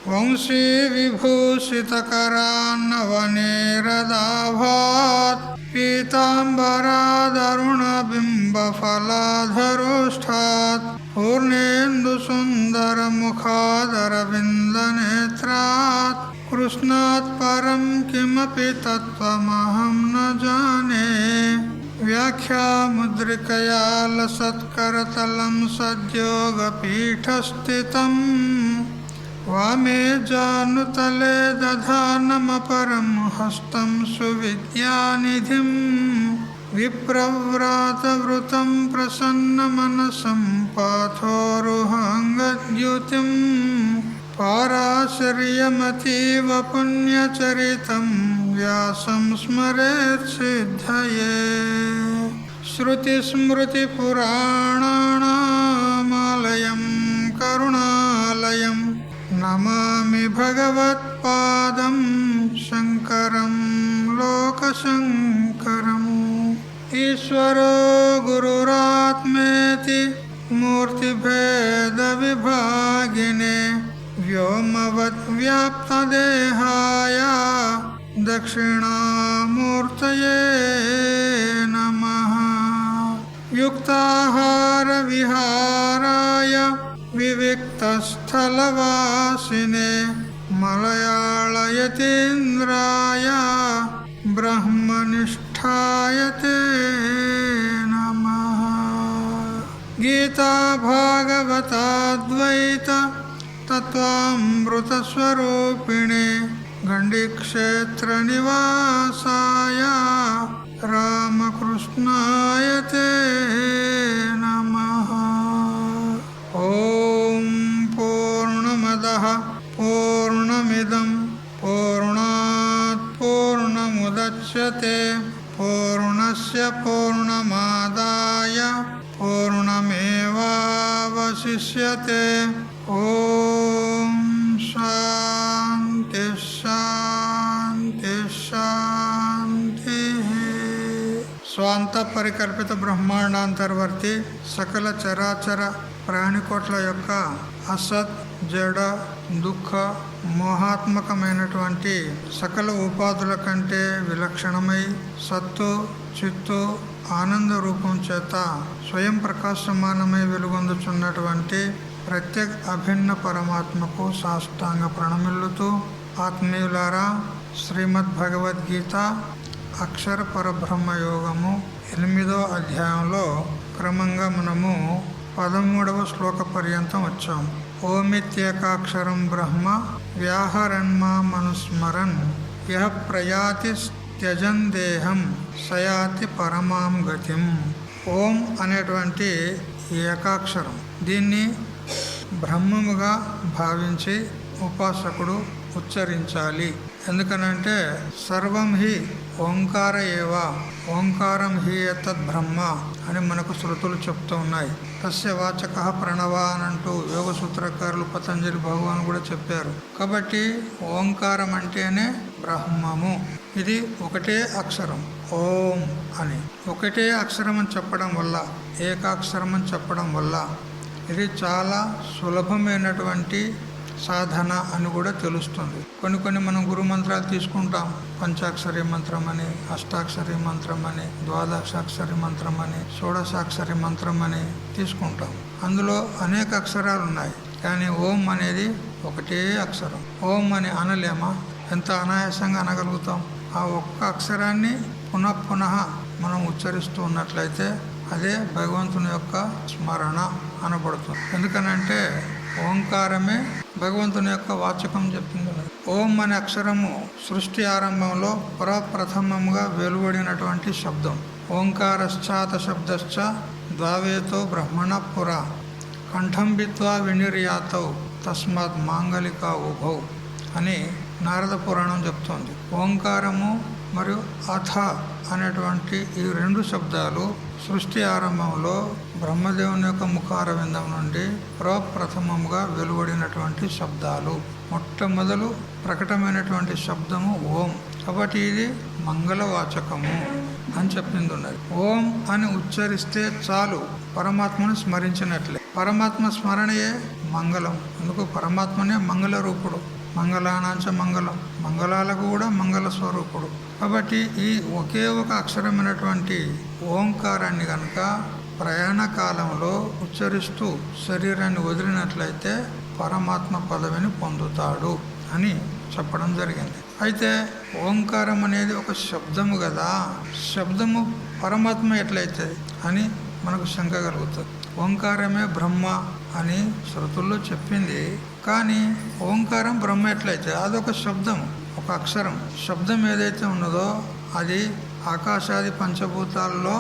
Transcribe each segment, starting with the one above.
వంశీ విభూషితకరాన్నవనేరదాభాత్ పీతాంబరాదరుణబింబఫలాధరోష్ఠాత్ పూర్ణేందుసుందరముఖాదరవిందనేత్రాత్ కృష్ణాత్ పరం కిమపి తత్వమహం న జానే. వ్యాఖ్యాముద్రికయా లసత్కరతలం సద్యోగపీఠస్థితం వామే జానుతలే దధానమపరం హస్తం సువిద్యానిధిం విప్రవ్రాతవృతం ప్రసన్నమనసం పాథోరుహాంగద్యుతిం పారాశర్యమతీవ పుణ్యచరితం వ్యాసం స్మరేత్ సిద్ధయే. శ్రుతిస్మృతిపురాణానామాలయం కరుణాలయం నమామి భగవత్పాదం శంకరం లోకశంకరం. ఈశ్వరో గురురాత్మేతి మూర్తిభేద విభాగినే వ్యోమవద్వ్యాప్తదేహాయ దక్షిణామూర్తయే నమః. యుక్తాహార విహారాయ వివిక్తస్థలవాసినే మలయాళయతీంద్రాయ బ్రహ్మనిష్ఠాయ తే నమః. గీతా భాగవతాద్వైత తత్వామృతస్వరూపిణే గండిక్షేత్ర నివాసాయ రామకృష్ణాయ తే నమః. ఓం పూర్ణమదః పూర్ణమిదం పూర్ణాత్ పూర్ణముదచ్యతే పూర్ణస్య పూర్ణమాదాయ పూర్ణమేవావశిష్యతే. ఓం శాంతి శాంతి శాంతి. స్వాంత పరికల్పిత బ్రహ్మాండాంతర్వర్తి సకల చరాచర ప్రాణికోట్ల యొక్క అసత్ జడ దుఃఖ మోహాత్మకమైనటువంటి సకల ఉపాధుల కంటే విలక్షణమై సత్తు చిత్తు ఆనంద రూపం చేత స్వయం ప్రకాశమానమై వెలుగొందుచున్నటువంటి ప్రత్యేక అభిన్న పరమాత్మకు సాష్టాంగ ప్రణమిల్లుతూ, ఆత్మీయులారా, శ్రీమద్ భగవద్గీత అక్షర పరబ్రహ్మ యోగము 8వ అధ్యాయంలో క్రమంగా మనము 13వ శ్లోక పర్యంతం వచ్చాం. ఓమిత్యేకాక్షరం బ్రహ్మ వ్యాహరన్మా మనుస్మరన్ యః ప్రయాతి త్యజన్ దేహం సయాతి పరమాం గతిం. ఓం అనేటువంటి ఏకాక్షరం, దీన్ని బ్రహ్మముగా భావించి ఉపాసకుడు ఉచ్చరించాలి. ఎందుకనంటే సర్వం హి ఓంకార ఏవ ఓంకారం హి ఏతద్ బ్రహ్మ అని మనకు శృతులు చెప్తూ ఉన్నాయి. తస్య వాచక ప్రణవ అనంటూ యోగ సూత్రకారులు పతంజలి భగవాన్ కూడా చెప్పారు. కాబట్టి ఓంకారం అంటేనే బ్రహ్మము. ఇది ఒకటే అక్షరం ఓం అని. ఒకటే అక్షరం అని చెప్పడం వల్ల, ఏకాక్షరం అని చెప్పడం వల్ల ఇది చాలా సులభమైనటువంటి సాధన అని కూడా తెలుస్తుంది. కొన్ని మనం గురు మంత్రాలు తీసుకుంటాం. పంచాక్షరి మంత్రం అని, అష్టాక్షరి మంత్రం అని, ద్వాదశాక్షరి మంత్రం అని, షోడశాక్షరి మంత్రం అని తీసుకుంటాం. అందులో అనేక అక్షరాలు ఉన్నాయి. కానీ ఓం అనేది ఒకటే అక్షరం. ఓం అని అనలేమా? ఎంత అనాయాసంగా అనగలుగుతాం. ఆ ఒక్క అక్షరాన్ని పునః మనం ఉచ్చరిస్తూ ఉన్నట్లయితే అదే భగవంతుని యొక్క స్మరణ అనబడుతుంది. ఎందుకనంటే ఓంకారమే భగవంతుని యొక్క వాచకం చెప్పింది. ఓం అనే అక్షరము సృష్టి ఆరంభంలో ప్రప్రథమంగా వెలువడినటువంటి శబ్దం. ఓంకారశ్చాత శబ్దశ్చ ద్వావేతో బ్రహ్మణ పుర కంఠం బిత్వా వినిర్యాతౌ తస్మాత్ మాంగళిక ఉభౌ అని నారద పురాణం చెప్తోంది. ఓంకారము మరియు అథ అనేటువంటి ఈ రెండు శబ్దాలు సృష్టి ఆరంభంలో బ్రహ్మదేవుని యొక్క ముఖారవిందం నుండి ప్రప్రథమంగా వెలువడినటువంటి శబ్దాలు. మొట్టమొదలు ప్రకటమైనటువంటి శబ్దము ఓం. కాబట్టి ఇది మంగళవాచకము అని చెప్పింది ఉన్నది. ఓం అని ఉచ్చరిస్తే చాలు పరమాత్మను స్మరించినట్లే. పరమాత్మ స్మరణయే మంగళం. ఎందుకు? పరమాత్మనే మంగళ రూపుడు. మంగళానాంచ మంగళం, మంగళాలకు కూడా మంగళ స్వరూపుడు. కాబట్టి ఈ ఒకే ఒక అక్షరమైనటువంటి ఓంకారాన్ని కనుక ప్రయాణ కాలంలో ఉచ్చరిస్తూ శరీరాన్ని వదిలినట్లయితే పరమాత్మ పదవిని పొందుతాడు అని చెప్పడం జరిగింది. అయితే ఓంకారం అనేది ఒక శబ్దము కదా, శబ్దము పరమాత్మ ఎట్లయితుంది అని మనకు శంక కలుగుతుంది. ఓంకారమే బ్రహ్మ అని శృతుల్లో చెప్పింది, కానీ ఓంకారం బ్రహ్మ ఎట్లయితే అదొక శబ్దం, ఒక అక్షరం. శబ్దం ఏదైతే ఉన్నదో అది ఆకాశాది పంచభూతాల్లో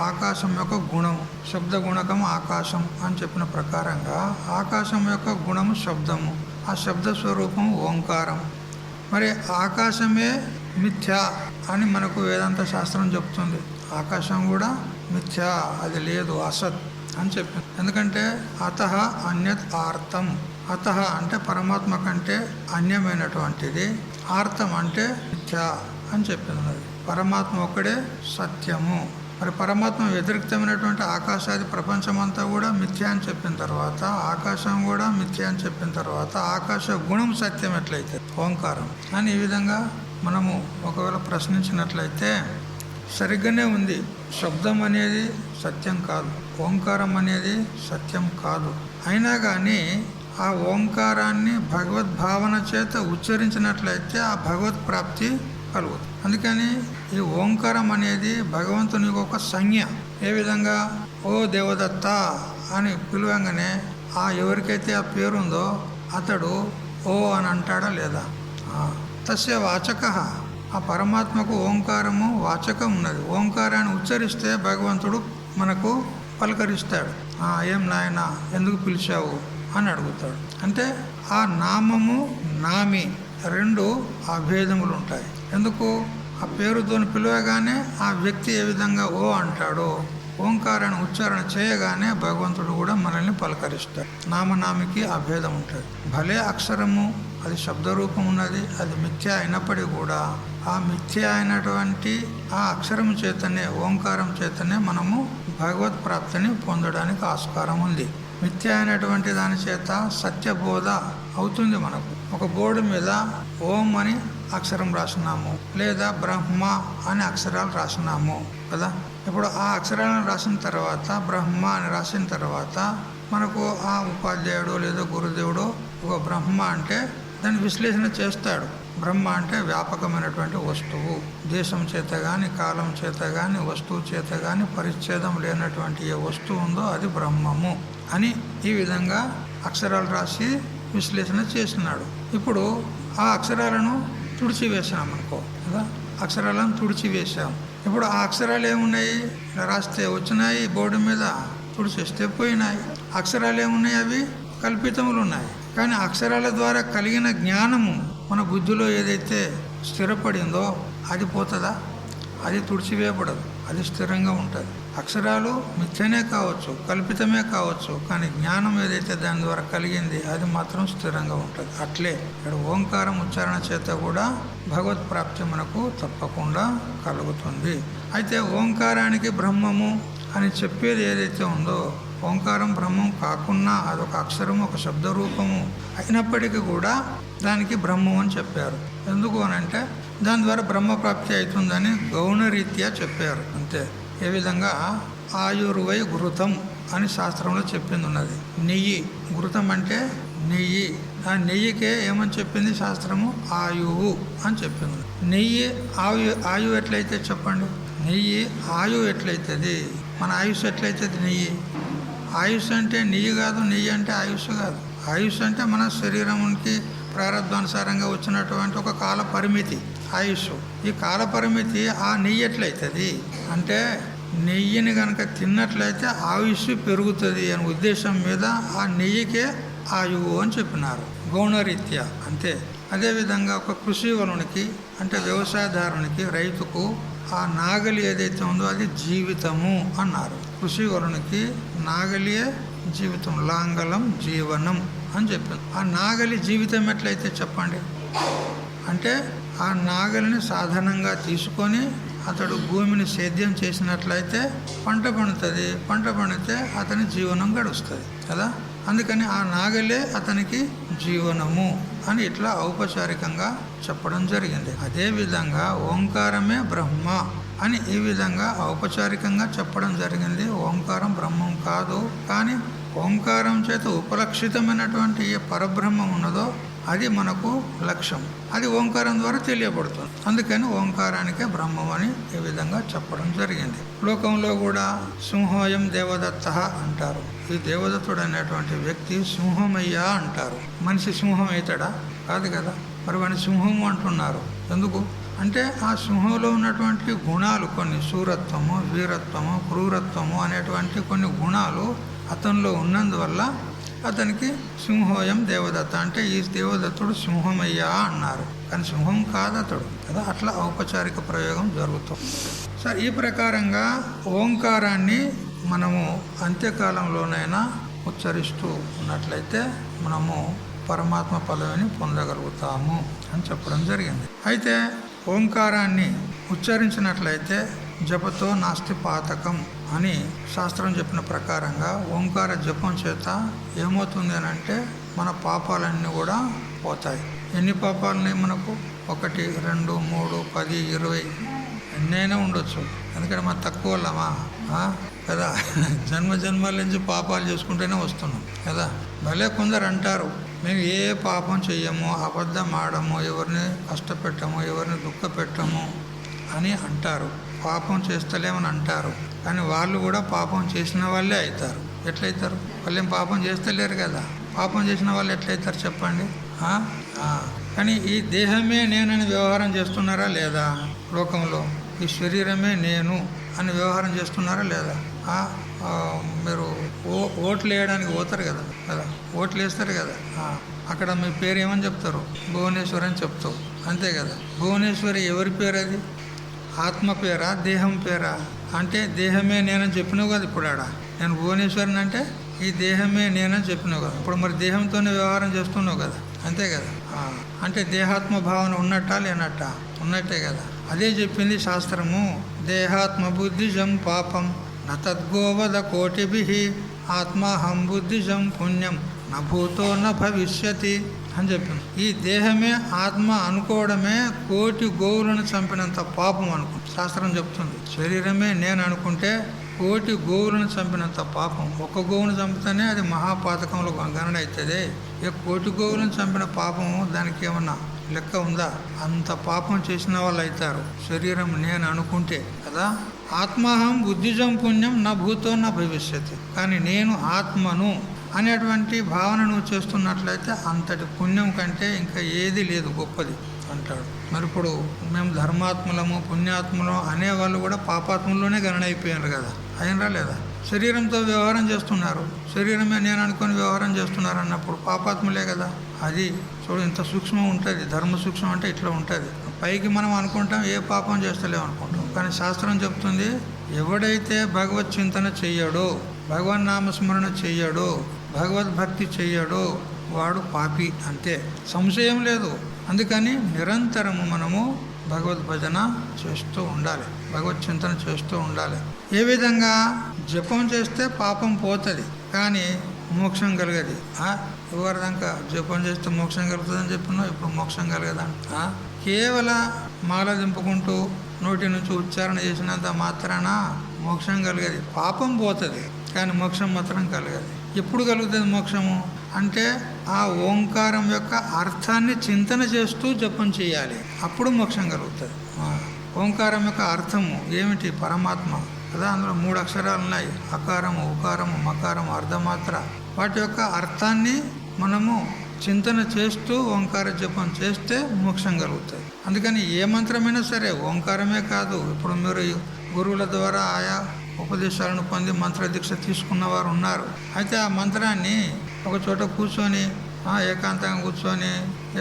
ఆకాశం యొక్క గుణం. శబ్ద గుణకం ఆకాశం అని చెప్పిన ప్రకారంగా ఆకాశం యొక్క గుణము శబ్దము, ఆ శబ్ద స్వరూపం ఓంకారం. మరి ఆకాశమే మిథ్యా అని మనకు వేదాంత శాస్త్రం చెప్తుంది. ఆకాశం కూడా మిథ్యా, అది లేదు, అసత్ అని చెప్పింది. ఎందుకంటే అతః అన్యత్ ఆర్తం. అతః అంటే పరమాత్మ కంటే అన్యమైనటువంటిది, ఆర్తం అంటే మిథ్యా అని చెప్పింది. పరమాత్మ ఒక్కడే సత్యము. మరి పరమాత్మ వ్యతిరేక్తమైనటువంటి ఆకాశాది ప్రపంచమంతా కూడా మిథ్యా అని చెప్పిన తర్వాత, ఆకాశం కూడా మిథ్యా అని చెప్పిన తర్వాత ఆకాశ గుణం సత్యం ఎట్లయితే ఓంకారం అని ఈ విధంగా మనము ఒకవేళ ప్రశ్నించినట్లయితే సరిగ్గానే ఉంది. శబ్దం అనేది సత్యం కాదు, ఓంకారం అనేది సత్యం కాదు. అయినా కానీ ఆ ఓంకారాన్ని భగవద్భావన చేత ఉచ్చరించినట్లయితే ఆ భగవత్ ప్రాప్తి కలుగుతుంది. అందుకని ఈ ఓంకారం అనేది భగవంతుని ఒక సంజ్ఞ. ఏ విధంగా ఓ దేవదత్త అని పిలువంగానే ఆ ఎవరికైతే ఆ పేరుందో అతడు ఓ అని అంటాడా లేదా? తస్య వాచక, ఆ పరమాత్మకు ఓంకారము వాచకం ఉన్నది. ఓంకారాన్ని ఉచ్చరిస్తే భగవంతుడు మనకు పలకరిస్తాడు. ఏం నాయన ఎందుకు పిలిచావు అని అడుగుతాడు. అంటే ఆ నామము నామి రెండు అభేదములు ఉంటాయి. ఎందుకు? ఆ పేరుతో పిలవగానే ఆ వ్యక్తి ఏ విధంగా ఓ అంటాడో ఓంకారాన్ని ఉచ్చారణ చేయగానే భగవంతుడు కూడా మనల్ని పలకరిస్తాడు. నామనామికి అభేదం ఉంటుంది. భలే అక్షరము అది శబ్దరూపం ఉన్నది, అది మిథ్య అయినప్పటికీ కూడా ఆ మిథ్య అయినటువంటి ఆ అక్షరం చేతనే, ఓంకారం చేతనే మనము భగవత్ ప్రాప్తిని పొందడానికి ఆస్కారం ఉంది. మిథ్య అయినటువంటి దాని చేత సత్యబోధ అవుతుంది. మనకు ఒక బోర్డు మీద ఓం అని అక్షరం రాసినాము, లేదా బ్రహ్మ అనే అక్షరాలు రాసినాము కదా. ఇప్పుడు ఆ అక్షరాలను రాసిన తర్వాత, బ్రహ్మ అని రాసిన తర్వాత మనకు ఆ ఉపాధ్యాయుడు లేదా గురుదేవుడు ఒక బ్రహ్మ అంటే దాన్ని విశ్లేషణ చేస్తాడు. బ్రహ్మ అంటే వ్యాపకమైనటువంటి వస్తువు, దేశం చేత కానీ కాలం చేత కానీ వస్తువు చేత కానీ పరిచ్ఛేదం లేనటువంటి ఏ వస్తువు ఉందో అది బ్రహ్మము అని ఈ విధంగా అక్షరాలు రాసి విశ్లేషణ చేసినాడు. ఇప్పుడు ఆ అక్షరాలను తుడిచివేసాం అనుకో కదా, అక్షరాలను తుడిచివేసాం. ఇప్పుడు ఆ అక్షరాలు ఏమున్నాయి? రాస్తే వచ్చినాయి, బోర్డు మీద తుడిచేస్తే పోయినాయి. అక్షరాలు ఏమున్నాయి? అవి కల్పితములు ఉన్నాయి. కానీ అక్షరాల ద్వారా కలిగిన జ్ఞానము మన బుద్ధిలో ఏదైతే స్థిరపడిందో అది పోతుందా? అది తుడిచివేయబడదు, అది స్థిరంగా ఉంటుంది. అక్షరాలు మిథ్యనే కావచ్చు, కల్పితమే కావచ్చు, కానీ జ్ఞానం ఏదైతే దాని ద్వారా కలిగింది అది మాత్రం స్థిరంగా ఉంటుంది. అట్లే ఇక్కడ ఓంకారం ఉచ్చారణ చేత కూడా భగవత్ ప్రాప్తి మనకు తప్పకుండా కలుగుతుంది. అయితే ఓంకారానికి బ్రహ్మము అని చెప్పేది ఏదైతే ఉందో, ఓంకారం బ్రహ్మం కాకున్నా అదొక అక్షరము, ఒక శబ్ద రూపము అయినప్పటికీ కూడా దానికి బ్రహ్మం అని చెప్పారు. ఎందుకు అని అంటే దాని ద్వారా బ్రహ్మ ప్రాప్తి అవుతుందని గౌణరీత్యా చెప్పారు అంతే. ఏ విధంగా ఆయుర్వై ఘృతం అని శాస్త్రంలో చెప్పింది ఉన్నది. నెయ్యి, ఘృతం అంటే నెయ్యి. ఆ నెయ్యికే ఏమని చెప్పింది శాస్త్రము? ఆయువు అని చెప్పింది. నెయ్యి ఆయువు ఎట్లయితే చెప్పండి, నెయ్యి ఆయువు ఎట్లయితుంది? మన ఆయుష్ ఎట్లయితుంది? నెయ్యి ఆయుష్ అంటే నెయ్యి కాదు, నెయ్యి అంటే ఆయుష్ కాదు. ఆయుష్ అంటే మన శరీరానికి ప్రారంభానుసారంగా వచ్చినటువంటి ఒక కాల పరిమితి ఆయుష్. ఈ కాల పరిమితి ఆ నెయ్యి ఎట్లయితుంది అంటే నెయ్యిని కనుక తిన్నట్లయితే ఆయుష్ పెరుగుతుంది అనే ఉద్దేశం మీద ఆ నెయ్యికే ఆయువు అని చెప్పినారు గౌణరీత్యా అంతే. అదేవిధంగా ఒక కృషివలునికి అంటే వ్యవసాయదారునికి, రైతుకు ఆ నాగలి ఏదైతే ఉందో అది జీవితము అన్నారు. కృషివలునికి నాగలియే జీవితం, లాంగలం జీవనం అని చెప్పింది. ఆ నాగలి జీవితం ఎట్లయితే చెప్పండి అంటే ఆ నాగలిని సాధనంగా తీసుకొని అతడు భూమిని సేద్యం చేసినట్లయితే పంట పండుతుంది. పంట పండితే అతని జీవనం గడుస్తుంది కదా. అందుకని ఆ నాగలే అతనికి జీవనము అని ఇట్లా ఔపచారికంగా చెప్పడం జరిగింది. అదేవిధంగా ఓంకారమే బ్రహ్మ అని ఈ విధంగా ఔపచారికంగా చెప్పడం జరిగింది. ఓంకారం బ్రహ్మం కాదు, కానీ ఓంకారం చేత ఉపలక్షితమైనటువంటి ఏ పరబ్రహ్మం ఉన్నదో అది మనకు లక్ష్యం. అది ఓంకారం ద్వారా తెలియబడుతుంది. అందుకని ఓంకారానికే బ్రహ్మం అని ఈ విధంగా చెప్పడం జరిగింది. లోకంలో కూడా సింహోయం దేవదత్త అంటారు. ఈ దేవదత్తుడు అనేటువంటి వ్యక్తి సింహమయ్యా అంటారు. మనిషి సింహం అవుతాడా? కాదు కదా. మరి వాడిని సింహము అంటున్నారు ఎందుకు అంటే ఆ సింహంలో ఉన్నటువంటి గుణాలు కొన్ని, శూరత్వము, వీరత్వము, క్రూరత్వము అనేటువంటి కొన్ని గుణాలు అతనిలో ఉన్నందువల్ల అతనికి సింహోయం దేవదత్త అంటే ఈ దేవదత్తుడు సింహమయ్యా అన్నారు. కానీ సింహం కాదు అతడు కదా. అట్లా ఔపచారిక ప్రయోగం జరుగుతుంది. సరే, ఈ ప్రకారంగా ఓంకారాన్ని మనము అంత్యకాలంలోనైనా ఉచ్చరిస్తూ ఉన్నట్లయితే మనము పరమాత్మ పదవిని పొందగలుగుతాము అని చెప్పడం జరిగింది. అయితే ఓంకారాన్ని ఉచ్చరించినట్లయితే జపతో నాస్తి పాతకం అని శాస్త్రం చెప్పిన ప్రకారంగా ఓంకార జపం చేత ఏమవుతుంది అని అంటే మన పాపాలన్నీ కూడా పోతాయి. ఎన్ని పాపాలని మనకు? 1, 2, 3, 10, 20 ఎన్నైనా ఉండొచ్చు. ఎందుకంటే మనం తక్కువ వాళ్ళమా కదా. జన్మల నుంచి పాపాలు చేసుకుంటూనే వస్తున్నాం కదా. భలే కొందరు అంటారు మేము ఏ పాపం చెయ్యము, అబద్ధం ఆడము, ఎవరిని కష్టపెట్టము, ఎవరిని దుఃఖ పెట్టము అని అంటారు. పాపం చేస్తలేమని అంటారు. కానీ వాళ్ళు కూడా పాపం చేసిన వాళ్ళే అవుతారు. ఎట్లయితారు? వాళ్ళు ఏం పాపం చేస్తలేరు కదా. పాపం చేసిన వాళ్ళు ఎట్లయితారు చెప్పండి. కానీ ఈ దేహమే నేనని వ్యవహారం చేస్తున్నారా లేదా? లోకంలో ఈ శరీరమే నేను అని వ్యవహారం చేస్తున్నారా లేదా? మీరు ఓట్లు వేయడానికి పోతారు కదా ఓట్లు వేస్తారు కదా. అక్కడ మీ పేరు ఏమని చెప్తారు? భువనేశ్వరి అని చెప్తావు, అంతే కదా. భువనేశ్వరి ఎవరి పేరు? అది ఆత్మ పేరా, దేహం పేరా? అంటే దేహమే నేనని చెప్పినావు కదా. ఇప్పుడు నేను భువనేశ్వరిని అంటే ఈ దేహమే నేనని చెప్పినావు కదా. ఇప్పుడు మరి దేహంతోనే వ్యవహారం చేస్తున్నావు కదా, అంతే కదా. అంటే దేహాత్మ భావన ఉన్నట్టా లేనట్టా? ఉన్నట్టే కదా. అదే చెప్పింది శాస్త్రము. దేహాత్మ బుద్ధిజం పాపం నతద్గోవద కోటిభిః ఆత్మాహం బుద్ధిజం పుణ్యం నభూతో న భవిష్యతి అని చెప్పింది. ఈ దేహమే ఆత్మ అనుకోవడమే కోటి గోవులను చంపినంత పాపం అనుకుంటుంది శాస్త్రం చెప్తుంది. శరీరమే నేను అనుకుంటే కోటి గోవులను చంపినంత పాపం. ఒక్క గోవును చంపితేనే అది మహాపాతకంలో గణన అవుతుంది. ఇక కోటి గోవులను చంపిన పాపము దానికి ఏమన్నా లెక్క ఉందా? అంత పాపం చేసిన వాళ్ళు అవుతారు శరీరం నేను అనుకుంటే కదా. ఆత్మాహం బుద్ధిజం పుణ్యం నా భూతో నా భవిష్యత్తు. కానీ నేను ఆత్మను అనేటువంటి భావన నువ్వు చేస్తున్నట్లయితే అంతటి పుణ్యం కంటే ఇంకా ఏది లేదు గొప్పది అంటాడు. మరి ఇప్పుడు మేము ధర్మాత్ములము పుణ్యాత్ములము అనేవాళ్ళు కూడా పాపాత్ముల్లోనే గణన అయిపోయారు కదా. అయినరా లేదా? శరీరంతో వ్యవహారం చేస్తున్నారు, శరీరమే నేను అనుకుని వ్యవహారం చేస్తున్నారు అన్నప్పుడు పాపాత్ములే కదా. అది చూడు ఇంత సూక్ష్మం ఉంటుంది. ధర్మ సూక్ష్మం అంటే ఇట్లా ఉంటుంది. పైకి మనం అనుకుంటాం ఏ పాపం చేస్తలేము అనుకుంటాం. కానీ శాస్త్రం చెప్తుంది ఎవడైతే భగవత్ చింతన చెయ్యడో, భగవన్ నామస్మరణ చెయ్యడో, భగవద్భక్తి చెయ్యడో వాడు పాపి, అంతే, సంశయం లేదు. అందుకని నిరంతరము మనము భగవద్భజన చేస్తూ ఉండాలి, భగవత్ చింతన చేస్తూ ఉండాలి. ఏ విధంగా జపం చేస్తే పాపం పోతుంది కానీ మోక్షం కలగదు. ఎవరిదాకా జపం చేస్తే మోక్షం కలుగుతుందని చెప్పినావు, ఇప్పుడు మోక్షం కలగదంట. కేవల మాల దింపుకుంటూ నోటి నుంచి ఉచ్చారణ చేసినంత మాత్రాన మోక్షం కలగదు. పాపం పోతుంది కానీ మోక్షం మాత్రం కలగదు. ఎప్పుడు కలుగుతుంది మోక్షము అంటే ఆ ఓంకారం యొక్క అర్థాన్ని చింతన చేస్తూ జపం చేయాలి, అప్పుడు మోక్షం కలుగుతుంది. ఓంకారం యొక్క అర్థము ఏమిటి? పరమాత్మ కదా. అందులో 3 అక్షరాలు ఉన్నాయి, అకారము, ఉకారము, మకారము, అర్ధమాత్ర. వాటి యొక్క అర్థాన్ని మనము చింతన చేస్తూ ఓంకార జపం చేస్తే మోక్షం కలుగుతుంది. అందుకని ఏ మంత్రమైనా సరే, ఓంకారమే కాదు, ఇప్పుడు మీరు గురువుల ద్వారా ఆయా ఉపదేశాలను పొంది మంత్రదీక్ష తీసుకున్న వారు ఉన్నారు. అయితే ఆ మంత్రాన్ని ఒక చోట కూర్చొని ఏకాంతంగా కూర్చొని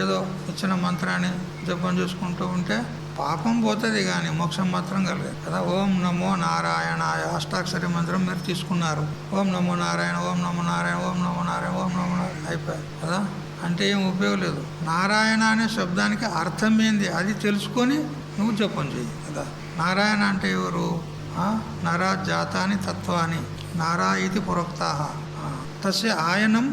ఏదో ఇచ్చిన మంత్రాన్ని జపం చేసుకుంటూ ఉంటే పాపం పోతుంది కానీ మోక్షం మాత్రం కలగదు కదా. ఓం నమో నారాయణాయ అష్టాక్షరి మంత్రం మీరు తీసుకున్నారు. ఓం నమో నారాయణ, ఓం నమో నారాయణ, ఓం నమో నారాయణ, ఓం నమో నారాయణ అయిపోయాయి కదా. అంటే ఏం ఉపయోగం లేదు. నారాయణ అనే శబ్దానికి అర్థం ఏంది అది తెలుసుకొని నువ్వు జపం చెయ్యి కదా. నారాయణ అంటే ఎవరు? నరా జాతాని తత్వాని నారా ఇది పురోక్తాః తస్య ఆయనం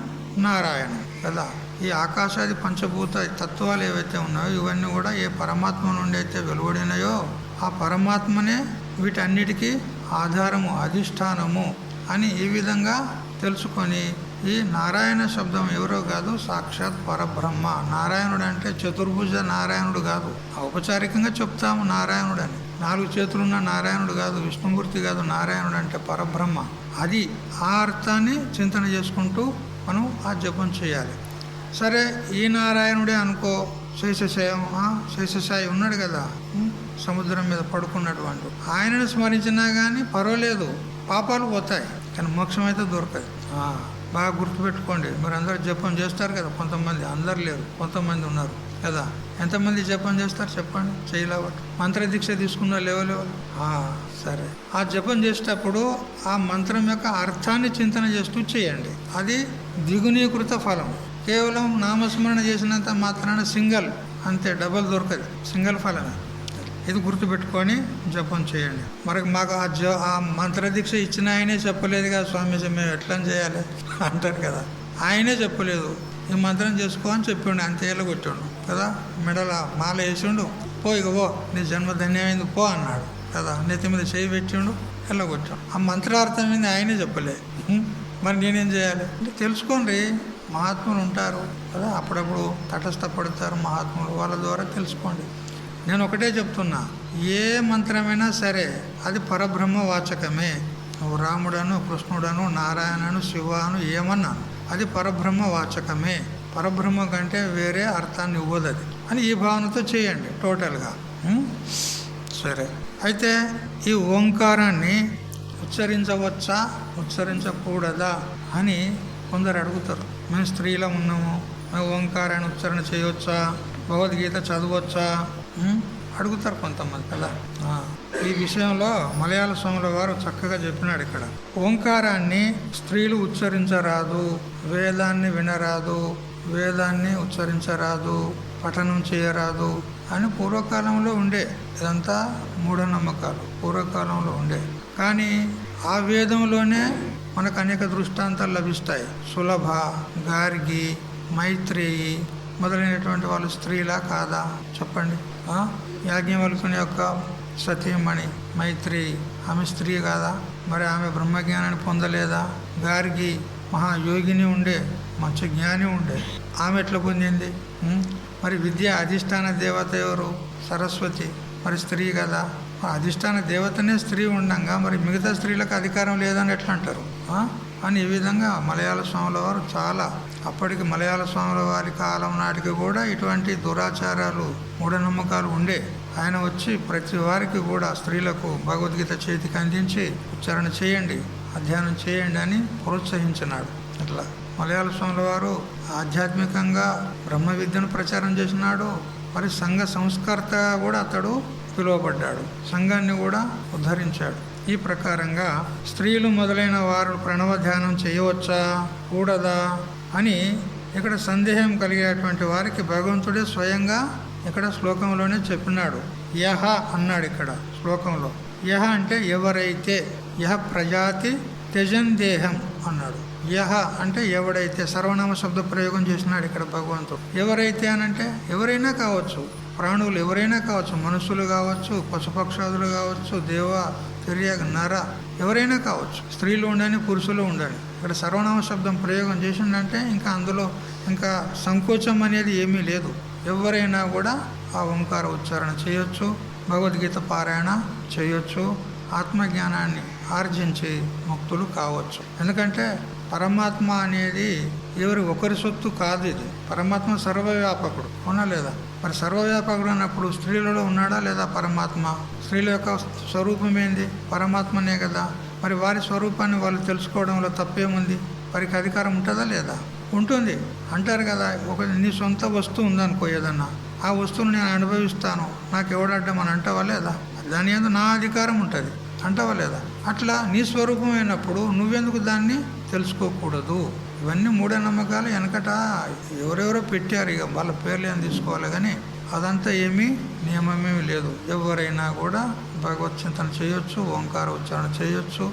నారాయణం కదా. ఈ ఆకాశాది పంచభూత తత్వాలు ఏవైతే ఉన్నాయో ఇవన్నీ కూడా ఏ పరమాత్మ నుండి అయితే వెలువడినాయో ఆ పరమాత్మనే వీటన్నిటికీ ఆధారము, అధిష్టానము అని ఈ విధంగా తెలుసుకొని ఈ నారాయణ శబ్దం ఎవరో కాదు, సాక్షాత్ పరబ్రహ్మ. నారాయణుడు అంటే చతుర్భుజ నారాయణుడు కాదు. ఔపచారికంగా చెప్తాము నారాయణుడు అని. 4 చేతులున్న నారాయణుడు కాదు, విష్ణుమూర్తి కాదు. నారాయణుడు అంటే పరబ్రహ్మ. అది ఆ అర్థాన్ని చింతన చేసుకుంటూ మనం ఆ జపం చేయాలి. సరే ఈ నారాయణుడే అనుకో, శేషశాయి ఉన్నాడు కదా సముద్రం మీద పడుకున్నటువంటి, ఆయనను స్మరించినా కానీ పర్వాలేదు, పాపాలు పోతాయి కానీ మోక్షం అయితే దొరకదు. బాగా గుర్తుపెట్టుకోండి. మీరు అందరూ జపం చేస్తారు కదా. కొంతమంది, అందరు లేరు, కొంతమంది ఉన్నారు కదా. ఎంతమంది జపం చేస్తారు చెప్పండి, చేయలేవట. మంత్రదీక్ష తీసుకున్నా లేవలేవు. సరే, ఆ జపం చేసేటప్పుడు ఆ మంత్రం యొక్క అర్థాన్ని చింతన చేస్తూ చేయండి. అది ద్విగుణీకృత ఫలం. కేవలం నామస్మరణ చేసినంత మాత్రాన సింగల్ అంతే, డబల్ దొరకదు, సింగల్ ఫలమే. ఇది గుర్తుపెట్టుకొని జపం చేయండి. మరి మాకు ఆ మంత్రదీక్ష ఇచ్చిన ఆయనే చెప్పలేదు కదా స్వామీజీ, మేము ఎట్లా చేయాలి అంటారు కదా. ఆయనే చెప్పలేదు, ఈ మంత్రం చేసుకో అని చెప్పిండు, అంతే కొట్టిండు కదా. మెడల మాల వేసిండు, పో ఇక పో, నీ జన్మ ధన్యమైంది పో అన్నాడు కదా. నెత్తి మీద చేయి పెట్టిండు, కొట్టాడు. ఆ మంత్రార్థం ఏంది ఆయనే చెప్పలే. మరి నేనేం చేయాలి అంటే తెలుసుకోండి. మహాత్ములు ఉంటారు కదా, అప్పుడప్పుడు తటస్థపడతారు మహాత్ములు, వాళ్ళ ద్వారా తెలుసుకోండి. నేను ఒకటే చెప్తున్నా, ఏ మంత్రమైనా సరే అది పరబ్రహ్మ వాచకమే. నువ్వు రాముడను, కృష్ణుడను, నారాయణను, శివను ఏమన్నాను, అది పరబ్రహ్మ వాచకమే. పరబ్రహ్మ కంటే వేరే అర్థాన్ని ఇవ్వదు అది అని ఈ భావనతో చేయండి టోటల్గా. సరే, అయితే ఈ ఓంకారాన్ని ఉచ్చరించవచ్చా, ఉచ్చరించకూడదా అని కొందరు అడుగుతారు. మేము స్త్రీలం ఉన్నాము, మేము ఓంకారాన్ని ఉచ్చారణ చేయవచ్చా, భగవద్గీత చదవచ్చా అడుగుతారు కొంతమంది కదా. ఈ విషయంలో మలయాళ స్వాముల వారు చక్కగా చెప్పినాడు ఇక్కడ. ఓంకారాన్ని స్త్రీలు ఉచ్చరించరాదు, వేదాన్ని వినరాదు, వేదాన్ని ఉచ్చరించరాదు, పఠనం చేయరాదు అని పూర్వకాలంలో ఉండే. ఇదంతా మూఢనమ్మకాలు పూర్వకాలంలో ఉండే. కానీ ఆ వేదంలోనే మనకు అనేక దృష్టాంతాలు లభిస్తాయి. సులభ, గార్గి, మైత్రేయి మొదలైనటువంటి వాళ్ళు స్త్రీలా కాదా చెప్పండి. యాజ్ఞవల్కుని యొక్క సతీమణి మైత్రేయి, ఆమె స్త్రీ కాదా? మరి ఆమె బ్రహ్మజ్ఞానాన్ని పొందలేదా? గార్గి మహాయోగిని ఉండే, మంచి జ్ఞాని ఉండే, ఆమె ఎట్లా పొందింది? మరి విద్య అధిష్టాన దేవత ఎవరు? సరస్వతి, మరి స్త్రీ కదా. అధిష్టాన దేవతనే స్త్రీ ఉండంగా మరి మిగతా స్త్రీలకు అధికారం లేదని ఎట్లా అంటారు అని ఈ విధంగా మలయాళ స్వాముల వారు చాలా, అప్పటికి మలయాళ స్వాముల వారి కాలం నాటికి కూడా ఇటువంటి దురాచారాలు, మూఢనమ్మకాలు ఉండే. ఆయన వచ్చి ప్రతి వారికి కూడా స్త్రీలకు భగవద్గీత చేతికి అందించి ఉచ్చారణ చేయండి, అధ్యయనం చేయండి అని ప్రోత్సహించినాడు. అట్లా మలయాళ స్వాముల వారు ఆధ్యాత్మికంగా బ్రహ్మ విద్యను ప్రచారం చేసినాడు. మరి సంఘ సంస్కర్త కూడా అతడు పిలువబడ్డాడు, సంఘాన్ని కూడా ఉద్ధరించాడు. ఈ ప్రకారంగా స్త్రీలు మొదలైన వారు ప్రణవ ధ్యానం చేయవచ్చా కూడదా అని ఇక్కడ సందేహం కలిగేటువంటి వారికి భగవంతుడే స్వయంగా ఇక్కడ శ్లోకంలోనే చెప్పినాడు. యహ అన్నాడు ఇక్కడ శ్లోకంలో. యహ అంటే ఎవరైతే, యహ ప్రజాతి త్యజన్ దేహం అన్నాడు. యహ అంటే ఎవడైతే, సర్వనామ శబ్ద ప్రయోగం చేసినాడు ఇక్కడ భగవంతుడు. ఎవరైతే అనంటే ఎవరైనా కావచ్చు, ప్రాణులు ఎవరైనా కావచ్చు, మనుషులు కావచ్చు, పశుపక్షాదులు కావచ్చు, దేవ తిర్య నర ఎవరైనా కావచ్చు, స్త్రీలు ఉండని పురుషులు ఉండని. ఇక్కడ సర్వనామ శబ్దం ప్రయోగం చేసిందంటే ఇంకా అందులో ఇంకా సంకోచం అనేది ఏమీ లేదు. ఎవరైనా కూడా ఆ ఓంకార ఉచ్చారణ చేయొచ్చు, భగవద్గీత పారాయణ చేయొచ్చు, ఆత్మజ్ఞానాన్ని ఆర్జించి ముక్తులు కావచ్చు. ఎందుకంటే పరమాత్మ అనేది ఎవరి ఒకరి సొత్తు కాదు. ఇది పరమాత్మ సర్వవ్యాపకుడు, అవునా లేదా? మరి సర్వవ్యాపకుడు అన్నప్పుడు స్త్రీలలో ఉన్నాడా లేదా పరమాత్మ? స్త్రీల యొక్క స్వరూపం ఏంది? పరమాత్మనే కదా. మరి వారి స్వరూపాన్ని వాళ్ళు తెలుసుకోవడంలో తప్పేముంది? వారికి అధికారం ఉంటుందా లేదా? ఉంటుంది. అంటారు కదా, నీ సొంత వస్తువు ఉందనుకో ఏదన్నా, ఆ వస్తువును నేను అనుభవిస్తాను, నాకు ఎవడడ్డం అని అంటావా లేదా? దాని యందు నా అధికారం ఉంటుంది అంటావా లేదా? అట్లా నీ స్వరూపమైనప్పుడు నువ్వెందుకు దాన్ని తెలుసుకోకూడదు? ఇవన్నీ మూఢనమ్మకాలు. వెనకట ఎవరెవరో పెట్టారు, ఇక వాళ్ళ పేర్లు ఏం తీసుకోవాలి, కానీ అదంతా ఏమీ నియమమేమి లేదు. ఎవరైనా కూడా భగవత్ చింతన చేయొచ్చు, ఓంకార ఉచ్చారణ చేయొచ్చు,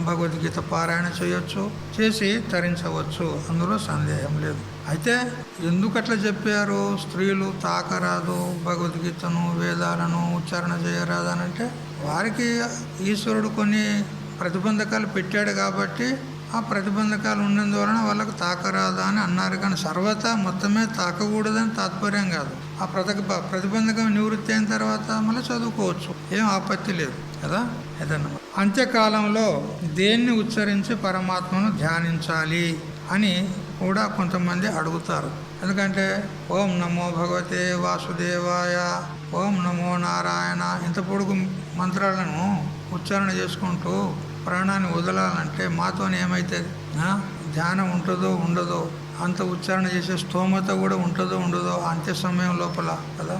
భగవద్గీత పారాయణ చేయొచ్చు, చేసి తరించవచ్చు, అందులో సందేహం లేదు. అయితే ఎందుకు అట్లా చెప్పారు? స్త్రీలు తాకరాదు, భగవద్గీతను వేదాలను ఉచ్చారణ చేయరాదు అని అంటే, వారికి ఈశ్వరుడు కొన్ని ప్రతిబంధకాలు పెట్టాడు కాబట్టి ఆ ప్రతిబంధకాలు ఉన్నందువలన వాళ్ళకు తాకరాదా అని అన్నారు. కానీ సర్వతా మొత్తమే తాకకూడదని తాత్పర్యం కాదు. ఆ ప్రతిబంధకం నివృత్తి అయిన తర్వాత మళ్ళీ చదువుకోవచ్చు, ఏం ఆపత్తి లేదు కదా. ఏదన్నా అంత్యకాలంలో దేన్ని ఉచ్చరించి పరమాత్మను ధ్యానించాలి అని కూడా కొంతమంది అడుగుతారు. ఎందుకంటే ఓం నమో భగవతే వాసుదేవాయ, ఓం నమో నారాయణ, ఇంత పొడుగు మంత్రాలను ఉచ్చారణ చేసుకుంటూ ప్రాణాన్ని వదలాలంటే మాతోనే ఏమవుతుంది? ధ్యానం ఉంటుందో ఉండదో, అంత ఉచ్చారణ చేసే స్తోమత కూడా ఉంటుందో ఉండదో అంత్య సమయం లోపల కదా.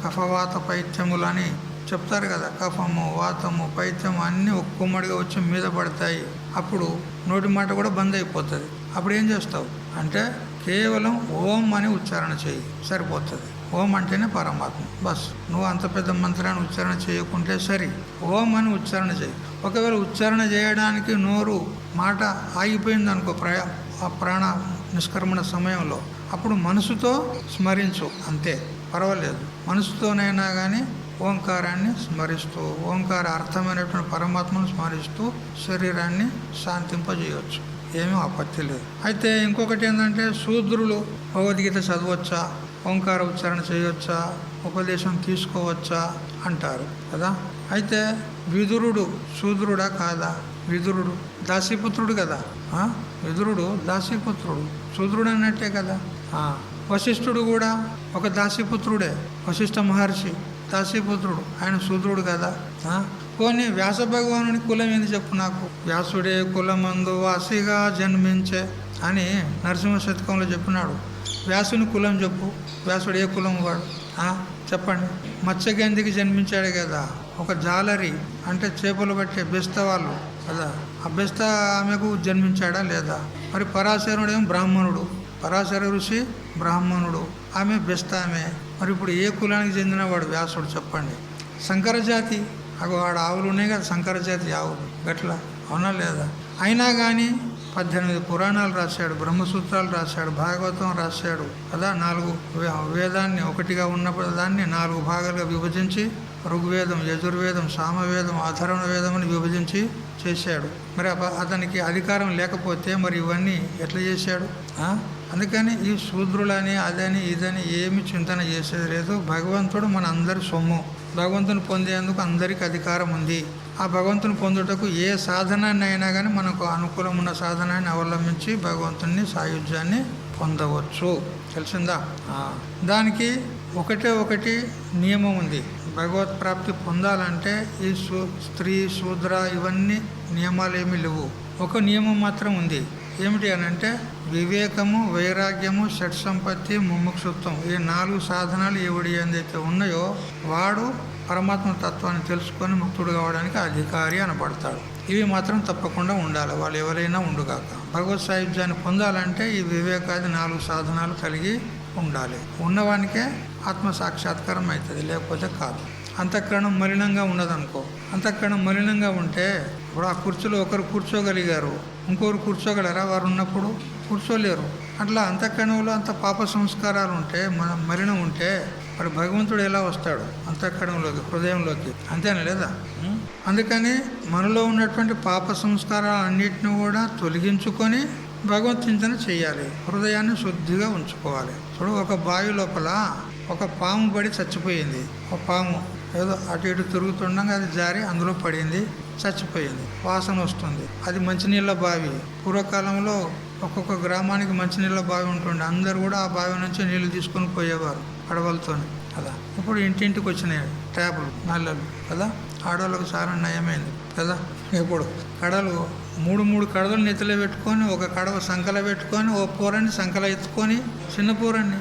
కఫవాత పైత్యములని చెప్తారు కదా, కఫము వాతము పైత్యము అన్నీ ఒక్కొమ్మడిగా వచ్చి మీద పడతాయి. అప్పుడు నోటి మాట కూడా బంద్ అయిపోతుంది. అప్పుడు ఏం చేస్తావు అంటే కేవలం ఓం అని ఉచ్చారణ చేయి, సరిపోతుంది. ఓం అంటేనే పరమాత్మ, బస్. నువ్వు అంత పెద్ద మంత్రాన్ని ఉచ్చారణ చేయకుంటే సరి, ఓం అని ఉచ్చారణ చేయి. ఒకవేళ ఉచ్చారణ చేయడానికి నోరు మాట ఆగిపోయింది అనుకో ఆ ప్రాణ నిష్క్రమణ సమయంలో, అప్పుడు మనసుతో స్మరించు, అంతే, పర్వాలేదు. మనసుతోనైనా కానీ ఓంకారాన్ని స్మరిస్తూ, ఓంకార అర్థమైనటువంటి పరమాత్మను స్మరిస్తూ శరీరాన్ని శాంతింపజేయవచ్చు, ఏమీ ఆపత్తి లేదు. అయితే ఇంకొకటి ఏంటంటే, శూద్రులు భగవద్గీత చదవచ్చా, ఓంకార ఉచ్చారణ చేయవచ్చా, ఉపదేశం తీసుకోవచ్చా అంటారు కదా. అయితే విదురుడు శూద్రుడా కాదా? విదురుడు దాసీపుత్రుడు కదా. విదురుడు దాసీపుత్రుడు, శూద్రుడు అన్నట్టే కదా. వశిష్ఠుడు కూడా ఒక దాసీపుత్రుడే, వశిష్ఠ మహర్షి దాసీపుత్రుడు, ఆయన శూద్రుడు కదా. పోనీ వ్యాస భగవానుని కులం ఏంది చెప్పు నాకు? వ్యాసుడే కులమందు వాసిగా జన్మించే అని నరసింహ శతకంలో చెప్పినాడు. వ్యాసుని కులం చెప్పు, వ్యాసుడు ఏ కులం వాడు చెప్పండి. మత్స్యగంధికి జన్మించాడు కదా, ఒక జాలరి అంటే చేపలు పట్టే బెస్త వాళ్ళు కదా, ఆ బెస్త ఆమెకు జన్మించాడా లేదా? మరి పరాశరుడేమో బ్రాహ్మణుడు, పరాశర ఋషి బ్రాహ్మణుడు, ఆమె బెస్త ఆమె. మరి ఇప్పుడు ఏ కులానికి చెందిన వాడు వ్యాసుడు చెప్పండి? శంకరజాతి, వాడు ఆవులు ఉన్నాయి కదా, శంకరజాతి ఆవులు గట్లా, అవునా లేదా? అయినా కానీ 18 పురాణాలు రాశాడు, బ్రహ్మసూత్రాలు రాశాడు, భాగవతం రాశాడు కదా. 4 వేదాన్ని ఒకటిగా ఉన్నప్పుడు దాన్ని 4 భాగాలుగా విభజించి ఋగ్వేదం, యజుర్వేదం, సామవేదం, అథర్వణ వేదం అని విభజించి చేశాడు. మరి అతనికి అధికారం లేకపోతే మరి ఇవన్నీ ఎట్లా చేశాడు? అందుకని ఈ శూద్రులని అదని ఇదని ఏమి చింతన చేసేది లేదు. భగవంతుడు మన అందరి సొమ్ము, భగవంతుని పొందేందుకు అందరికీ అధికారం ఉంది. ఆ భగవంతుని పొందుటకు ఏ సాధనాన్ని అయినా కానీ మనకు అనుకూలం ఉన్న సాధనాన్ని అవలంబించి భగవంతుని సాయుధ్యాన్ని పొందవచ్చు, తెలిసిందా? దానికి ఒకటి నియమం ఉంది. భగవత్ ప్రాప్తి పొందాలంటే ఈ స్త్రీ శూద్ర ఇవన్నీ నియమాలు ఏమీ లేవు. ఒక నియమం మాత్రం ఉంది. ఏమిటి అని అంటే వివేకము, వైరాగ్యము, షట్ సంపత్తి, ముముక్షుత్వం, ఈ 4 సాధనాలు ఎవడి ఏదైతే ఉన్నాయో వాడు పరమాత్మ తత్వాన్ని తెలుసుకొని ముక్తుడు కావడానికి అధికారి అనబడతాడు. ఇవి మాత్రం తప్పకుండా ఉండాలి, వాళ్ళు ఎవరైనా ఉండుగాక. భగవత్ సాయుధ్యాన్ని పొందాలంటే ఈ వివేకాది 4 సాధనాలు కలిగి ఉండాలి. ఉన్నవానికే ఆత్మ సాక్షాత్కారం అవుతుంది, లేకపోతే కాదు. అంతఃకరణం మలినంగా ఉన్నదనుకో, అంతఃకరణం మలినంగా ఉంటే ఇప్పుడు ఆ కుర్చీలో ఒకరు కూర్చోగలిగారు, ఇంకొకరు కూర్చోగలరా? వారు ఉన్నప్పుడు కూర్చోలేరు. అట్లా అంతఃకరణంలో అంత పాప సంస్కారాలు ఉంటే, మలినం ఉంటే మరి భగవంతుడు ఎలా వస్తాడు అంతఃకరణంలోకి, హృదయంలోకి? అంతేనా లేదా? అందుకని మనలో ఉన్నటువంటి పాప సంస్కారాలన్నింటినీ కూడా తొలగించుకొని భగవత్ చింతన చేయాలి, హృదయాన్ని శుద్ధిగా ఉంచుకోవాలి. ఇప్పుడు ఒక బావి లోపల ఒక పాము పడి చచ్చిపోయింది. ఒక పాము ఏదో అటు ఇటు తిరుగుతుండగా అది జారి అందులో పడింది, చచ్చిపోయింది. వాసన వస్తుంది. అది మంచినీళ్ళ బావి. పూర్వకాలంలో ఒక్కొక్క గ్రామానికి మంచినీళ్ళ బావి ఉంటుండే. అందరు కూడా ఆ బావి నుంచి నీళ్లు తీసుకొని పోయేవారు పడవలతో కదా. ఇప్పుడు ఇంటింటికి వచ్చినాయి ట్యాపులు, నల్లలు కదా. ఆడవాళ్ళకు చాలా నయమైంది కదా. ఇప్పుడు కడలు 3 కడవలు నెత్తిలో పెట్టుకొని, ఒక కడవ సంకల పెట్టుకొని, ఓ పూరని సంకల ఎత్తుకొని, చిన్న పూరని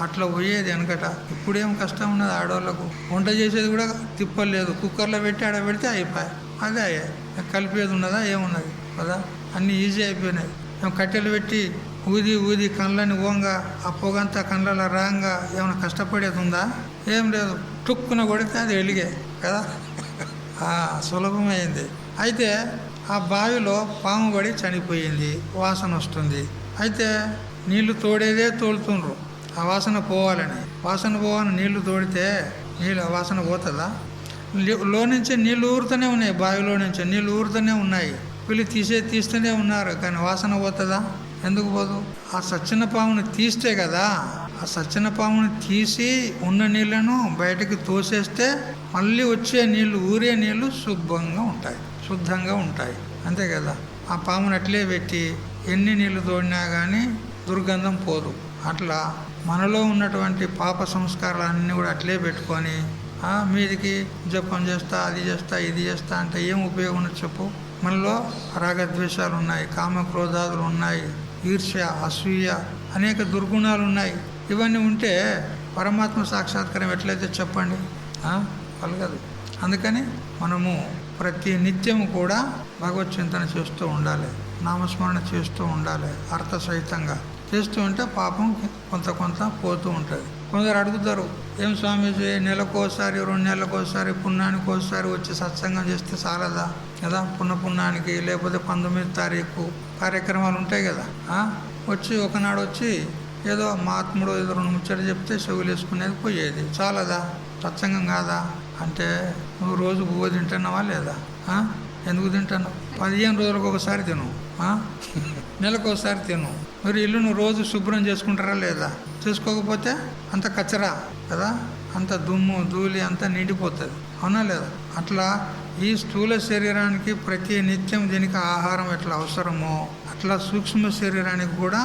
అట్లా పోయేది వెనకట. ఇప్పుడేం కష్టం ఉన్నది ఆడవాళ్ళకు. వంట చేసేది కూడా తిప్పలేదు, కుక్కర్లో పెట్టి ఆడ పెడితే అయిపోయాయి. అదే కలిపేది ఉన్నదా ఏమున్నది కదా. అన్నీ ఈజీ అయిపోయినాయి. కట్టెలు పెట్టి ఊది కళ్ళని ఓంగా ఆ పొగంతా కళ్ళలో రాంగా ఏమైనా కష్టపడేది ఉందా? ఏం లేదు. టుక్కున కొడితే అది వెలిగే కదా. సులభమైంది. అయితే ఆ బావిలో పాము పడి చనిపోయింది, వాసన వస్తుంది. అయితే నీళ్లు తోడేదే తోలుతుండ్రు ఆ వాసన పోవాలని. వాసన పోవాలని నీళ్లు తోడితే వాసన పోతుందా? లో నుంచి నీళ్లు ఊరుతూనే ఉన్నాయి, బావిలో నుంచి నీళ్లు ఊరుతూనే ఉన్నాయి. వీళ్ళు తీస్తూనే ఉన్నారు, కానీ వాసన పోతుందా? ఎందుకు పోదు? ఆ సచ్చిన పాముని తీస్తే కదా. ఆ సచ్చిన పాముని తీసి ఉన్న నీళ్లను బయటకు తోసేస్తే మళ్ళీ వచ్చే నీళ్లు, ఊరే నీళ్లు శుద్ధంగా ఉంటాయి. అంతే కదా. ఆ పాముని అట్లే పెట్టి ఎన్ని నీళ్లు తోడినా కానీ దుర్గంధం పోదు. అట్లా మనలో ఉన్నటువంటి పాప సంస్కారాలన్నీ కూడా అట్లే పెట్టుకొని మీదికి జపం చేస్తా, అది చేస్తా, ఇది చేస్తా అంటే ఏం ఉపయోగం చెప్పు? మనలో రాగద్వేషాలు ఉన్నాయి, కామక్రోధాదులు ఉన్నాయి, ఈర్ష్య, అసూయ, అనేక దుర్గుణాలు ఉన్నాయి. ఇవన్నీ ఉంటే పరమాత్మ సాక్షాత్కారం ఎట్లయితే చెప్పండి, కలగదు. అందుకని మనము ప్రతి నిత్యము కూడా భగవత్ చింతన చేస్తూ ఉండాలి, నామస్మరణ చేస్తూ ఉండాలి. అర్థసహితంగా చేస్తూ ఉంటే పాపం కొంత పోతూ ఉంటుంది. కొందరు అడుగుతారు, ఏం స్వామీజీ నెలకోసారి 2 నెలలకోసారి పుణ్యానికి ఒకసారి వచ్చి సత్సంగం చేస్తే చాలదా కదా? పుణ్యానికి లేకపోతే 19వ తారీఖు కార్యక్రమాలు ఉంటాయి కదా, వచ్చి ఒకనాడు వచ్చి ఏదో మహాత్ముడు ఏదో 2 ముచ్చట్లు చెప్తే చెవులు వేసుకునేది పోయేది, చాలదా? సత్సంగం కాదా అంటే నువ్వు రోజు పువ్వు తింటున్నావా లేదా? ఎందుకు తింటున్నావు? 15 రోజులకు ఒకసారి తిను, నెలకోసారి తిను. మరి ఇల్లు నువ్వు రోజు శుభ్రం చేసుకుంటారా లేదా? చేసుకోకపోతే అంత కచరా కదా, అంత దుమ్ము ధూళి అంతా నిండిపోతుంది, అవునా లేదా? అట్లా ఈ స్థూల శరీరానికి ప్రతి నిత్యం దీనికి ఆహారం ఎట్లా అవసరమో అట్లా సూక్ష్మ శరీరానికి కూడా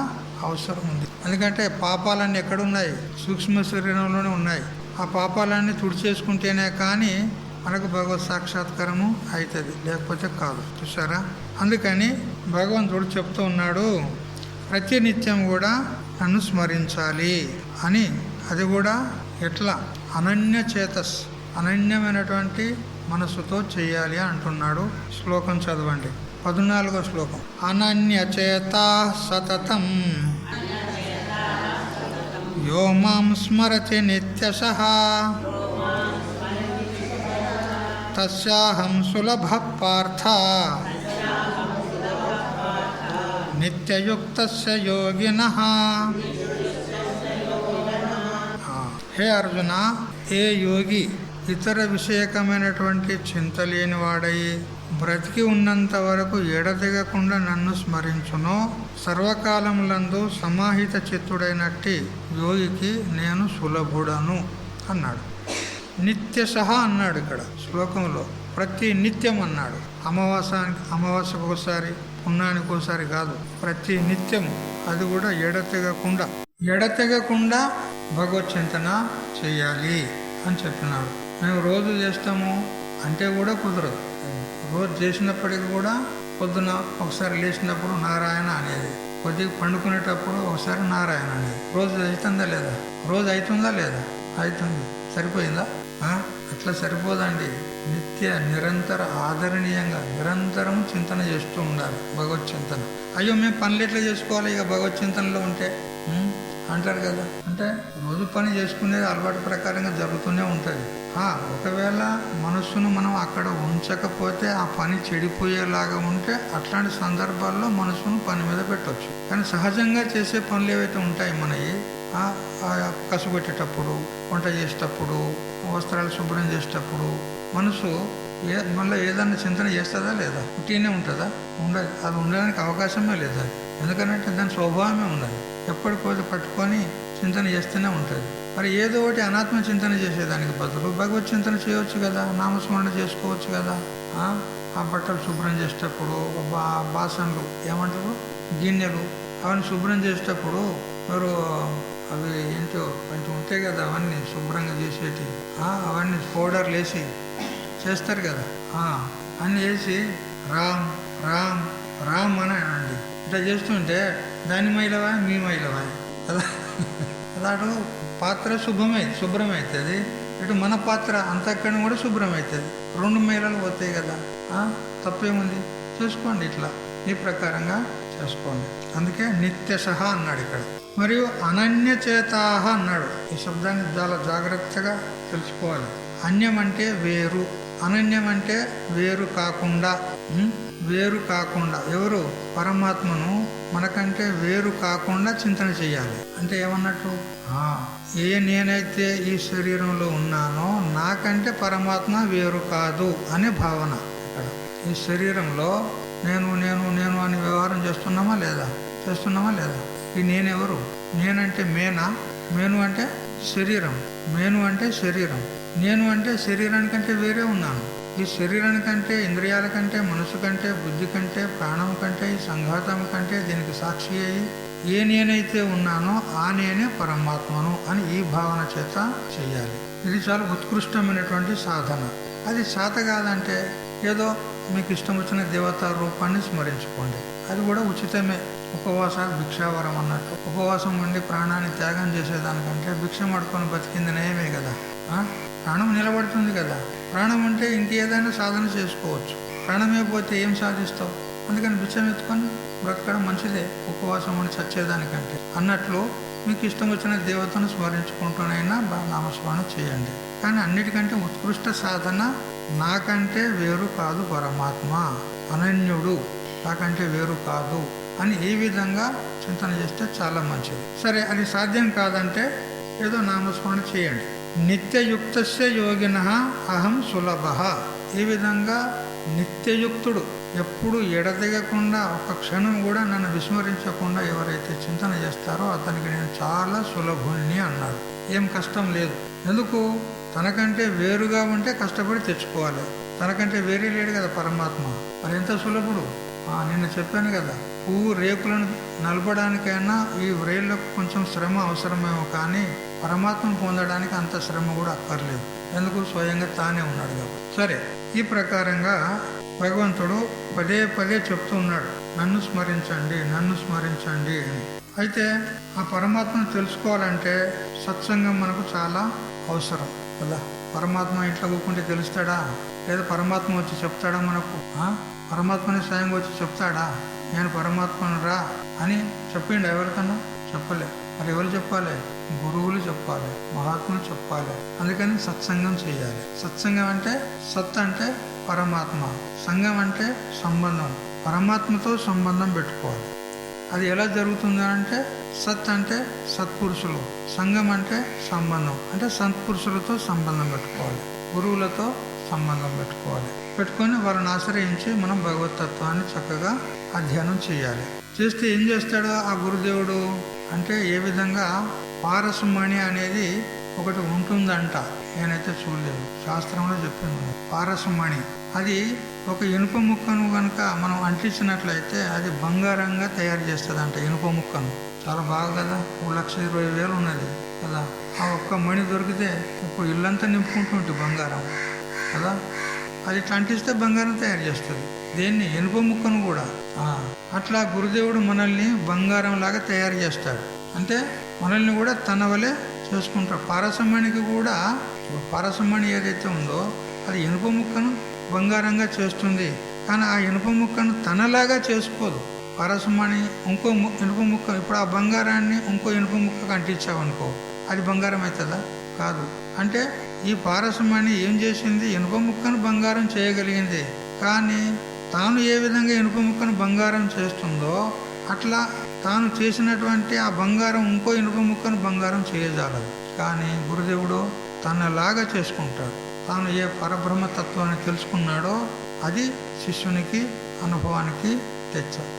అవసరం ఉంది. ఎందుకంటే పాపాలన్నీ ఎక్కడున్నాయి? సూక్ష్మ శరీరంలోనే ఉన్నాయి. ఆ పాపాలన్నీ తుడిచేసుకుంటేనే కానీ మనకు భగవత్ సాక్షాత్కారము అవుతుంది, లేకపోతే కాదు. చూసారా? అందుకని భగవంతుడు చెప్తూ ఉన్నాడు, ప్రతి నిత్యం కూడా నన్ను స్మరించాలి అని. అది కూడా ఎట్లా? అనన్యమైనటువంటి మనసుతో చేయాలి అంటున్నాడు. శ్లోకం చదవండి, 14వ శ్లోకం. అనన్యచేత సతతం యో మాం స్మరతి నిత్యశః తస్యాహం సులభ పార్థ నిత్యయుక్తస్య యోగినః. హే అర్జున, ఏ యోగి ఇతర విషయకమైనటువంటి చింత లేనివాడై బ్రతికి ఉన్నంత వరకు ఎడతెగకుండా నన్ను స్మరించునో సర్వకాలములందు సమాహిత చిత్తుడైనట్టి యోగికి నేను సులభుడను అన్నాడు. నిత్యశః అన్నాడు ఇక్కడ శ్లోకంలో. ప్రతి నిత్యం అన్నాడు. అమావాస్యకు ఒకసారి, పుణ్యానికి ఒకసారి కాదు, ప్రతి నిత్యము. అది కూడా ఎడతెగకుండా భగవత్ చింతన చేయాలి అని చెప్పినాడు. మేము రోజు చేస్తాము అంటే కూడా కుదరదు. రోజు చేసినప్పటికీ కూడా పొద్దున ఒకసారి లేచినప్పుడు నారాయణ అనేది, కొద్దిగా పండుకునేటప్పుడు ఒకసారి నారాయణ అనేది. రోజు అవుతుందా లేదా? రోజు అవుతుందా లేదా? అవుతుంది. సరిపోయిందా? అట్లా సరిపోదండి. నిత్య నిరంతర ఆదరణీయంగా నిరంతరం చింతన చేస్తూ ఉండాలి భగవత్ చింతన. అయ్యో మేము పనులు ఎట్లా చేసుకోవాలి ఇక భగవత్ చింతనలో ఉంటే అంటారు కదా. అంటే రోజు పని చేసుకునేది అలవాటు ప్రకారంగా జరుగుతూనే ఉంటుంది. ఒకవేళ మనస్సును మనం అక్కడ ఉంచకపోతే ఆ పని చెడిపోయేలాగా ఉంటే అట్లాంటి సందర్భాల్లో మనస్సును పని మీద పెట్టవచ్చు. కానీ సహజంగా చేసే పనులు ఏవైతే ఉంటాయి మనవి, కసుపెట్టేటప్పుడు, వంట చేసేటప్పుడు, వస్త్రాలు శుభ్రం చేసేటప్పుడు మనసు మళ్ళీ ఏదన్నా చింతన చేస్తుందా లేదా? ఉట్టినే ఉంటుందా? ఉండదు. అది ఉండడానికి అవకాశమే లేదు. అది ఎందుకంటే దాని స్వభావమే ఉన్నది. ఎప్పటికోది పట్టుకొని చింతన చేస్తూనే ఉంటుంది. మరి ఏదో ఒకటి అనాత్మ చింతన చేసేదానికి బదులు భగవత్ చింతన చేయవచ్చు కదా, నామస్మరణ చేసుకోవచ్చు కదా. ఆ బట్టలు శుభ్రం చేసేటప్పుడు, బాసనలు ఏమంటారు, గిన్నెలు, అవన్నీ శుభ్రం చేసేటప్పుడు మీరు అవి ఏంటో కొంచెం ఉంటాయి కదా, అవన్నీ శుభ్రంగా చేసేటి, అవన్నీ పౌడర్లు వేసి చేస్తారు కదా, అని చేసి రామ్ రామ్ రామ్ అని అనండి. ఇట్లా చేస్తుంటే దాని మైలవా మీ మైలవా కదా. అదాడు పాత్ర శుభ్రమవుతుంది, ఇటు మన పాత్ర అంతఃకరణం కూడా శుభ్రమవుతుంది. 2 మైలలు పోతాయి కదా, తప్పేముంది, చేసుకోండి. ఇట్లా ఈ ప్రకారంగా చేసుకోండి. అందుకే నిత్యశః అన్నాడు ఇక్కడ. మరియు అనన్యచేతాః అన్నాడు. ఈ శబ్దాన్ని చాలా జాగ్రత్తగా తెలుసుకోవాలి. అన్యం అంటే వేరు, అనన్యం అంటే వేరు కాకుండా. వేరు కాకుండా ఎవరు? పరమాత్మను మనకంటే వేరు కాకుండా చింతన చెయ్యాలి. అంటే ఏమన్నట్టు, నేనైతే ఈ శరీరంలో ఉన్నానో నాకంటే పరమాత్మ వేరు కాదు అనే భావన. ఇక్కడ ఈ శరీరంలో నేను నేను నేను అని వ్యవహారం చేస్తున్నామా లేదా? ఈ నేనెవరు? నేనంటే మేను అంటే శరీరం, మేను అంటే శరీరం. నేను అంటే శరీరానికంటే వేరే ఉన్నాను. ఈ శరీరానికంటే, ఇంద్రియాల కంటే, మనసు కంటే, బుద్ధి కంటే, ప్రాణం కంటే, ఈ సంఘాతం కంటే దీనికి సాక్షి అయ్యి ఏ నేనైతే ఉన్నానో ఆ నేనే పరమాత్మను అని ఈ భావన చేత చెయ్యాలి. ఇది చాలా ఉత్కృష్టమైనటువంటి సాధన. అది చేత కాదంటే ఏదో మీకు ఇష్టం వచ్చిన దేవతా రూపాన్ని స్మరించుకోండి, అది కూడా ఉచితమే. ఉపవాసాలు భిక్షావరం అన్నట్టు. ఉపవాసం ఉండి ప్రాణాన్ని త్యాగం చేసేదానికంటే భిక్షం అడుకొని బతికింది నయమే కదా. ప్రాణం నిలబడుతుంది కదా. ప్రాణం ఉంటే ఇంకేదైనా సాధన చేసుకోవచ్చు. ప్రాణమే పోతే ఏం సాధిస్తావు? అందుకని భిక్షం ఎత్తుకొని బ్రతకడం మంచిదే, ఉపవాసం ఉండి చచ్చేదానికంటే అన్నట్లు. మీకు ఇష్టం వచ్చిన దేవతను స్మరించుకుంటూనైనా నామస్మరణ చేయండి. కానీ అన్నిటికంటే ఉత్కృష్ట సాధన నాకంటే వేరు కాదు పరమాత్మ, అనన్యుడు, నాకంటే వేరు కాదు అని ఈ విధంగా చింతన చేస్తే చాలా మంచిది. సరే, అది సాధ్యం కాదంటే ఏదో నామస్మరణ చేయండి. నిత్యయుక్తస్య యోగినః అహం సులభః. ఈ విధంగా నిత్యయుక్తుడు, ఎప్పుడు ఎడతెగకుండా ఒక క్షణం కూడా నన్ను విస్మరించకుండా ఎవరైతే చింతన చేస్తారో అతనికి నేను చాలా సులభుణ్ణి అన్నాడు. ఏం కష్టం లేదు. ఎందుకు? తనకంటే వేరుగా ఉంటే కష్టపడి తెచ్చుకోవాలి. తనకంటే వేరే లేడు కదా పరమాత్మ. మరి ఎంత సులభుడు. నిన్న చెప్పాను కదా, పువ్వు రేకులను నలపడానికైనా ఈ వ్రేళ్లకు కొంచెం శ్రమ అవసరమేమో, కానీ పరమాత్మను పొందడానికి అంత శ్రమ కూడా అక్కర్లేదు. ఎందుకు? స్వయంగా తానే ఉన్నాడు కాబట్టి. సరే, ఈ ప్రకారంగా భగవంతుడు పదే పదే చెప్తూ ఉన్నాడు, నన్ను స్మరించండి, నన్ను స్మరించండి అని. అయితే ఆ పరమాత్మను తెలుసుకోవాలంటే సత్సంగం మనకు చాలా అవసరం కదా. పరమాత్మ ఇంట్లో కూకుంటే తెలుస్తాడా? లేదా పరమాత్మ వచ్చి చెప్తాడా మనకు? పరమాత్మని స్వయంగా వచ్చి చెప్తాడా? నేను పరమాత్మను రా అని చెప్పిండు ఎవరికన్నా? చెప్పలే. మరి ఎవరు చెప్పాలి? గురువులు చెప్పాలి, మహాత్ములు చెప్పాలి. అందుకని సత్సంగం చేయాలి. సత్సంగం అంటే సత్ అంటే పరమాత్మ, సంగం అంటే సంబంధం, పరమాత్మతో సంబంధం పెట్టుకోవాలి. అది ఎలా జరుగుతుంది అంటే సత్ అంటే సత్పురుషులు, సంగం అంటే సంబంధం అంటే సత్పురుషులతో సంబంధం పెట్టుకోవాలి, గురువులతో సంబంధం పెట్టుకొని వాళ్ళని ఆశ్రయించి మనం భగవతత్వాన్ని చక్కగా అధ్యయనం చేయాలి. చేస్తే ఏం చేస్తాడు ఆ గురుదేవుడు అంటే, ఏ విధంగా పారసమణి అనేది ఒకటి ఉంటుందంట. నేనైతే చూడలేదు, శాస్త్రంలో చెప్పింది పారసమణి. అది ఒక ఇనుప ముక్కను కనుక మనం అంటించినట్లయితే అది బంగారంగా తయారు చేస్తుందంట. ఇనుప ముక్కను చాలా బాగా కదా, 1,20,000 ఉన్నది కదా. ఆ ఒక్క మణి దొరికితే ఇప్పుడు ఇల్లంతా నింపుకుంటుంటే బంగారం కదా. అది ఇట్లా అంటిస్తే బంగారం తయారు చేస్తుంది. దేన్ని? ఇనుప ముక్కను కూడా. అట్లా గురుదేవుడు మనల్ని బంగారం లాగా తయారు చేస్తాడు. అంటే మనల్ని కూడా తన వలె చేసుకుంటాడు. పారసమణికి కూడా, పారసమణి ఏదైతే ఉందో అది ఇనుప ముక్కను బంగారంగా చేస్తుంది, కానీ ఆ ఇనుప ముక్కను తనలాగా చేసుకోదు. పారసమణి ఇంకో ఇనుప ముక్క, ఇప్పుడు ఆ బంగారాన్ని ఇంకో ఇనుప ముక్కకు అంటించావనుకో, అది బంగారం అవుతుందా? కాదు. అంటే ఈ పారసమణి ఏం చేసింది? ఇనుప ముక్కను బంగారం చేయగలిగింది, కానీ తాను ఏ విధంగా ఇనుప ముక్కను బంగారం చేస్తుందో అట్లా తాను చేసినటువంటి ఆ బంగారం ఇంకో ఇనుప ముక్కను బంగారం చేయజాలదు. కానీ గురుదేవుడు తనలాగా చేసుకుంటాడు. తాను ఏ పరబ్రహ్మతత్వాన్ని తెలుసుకున్నాడో అది శిష్యునికి అనుభవానికి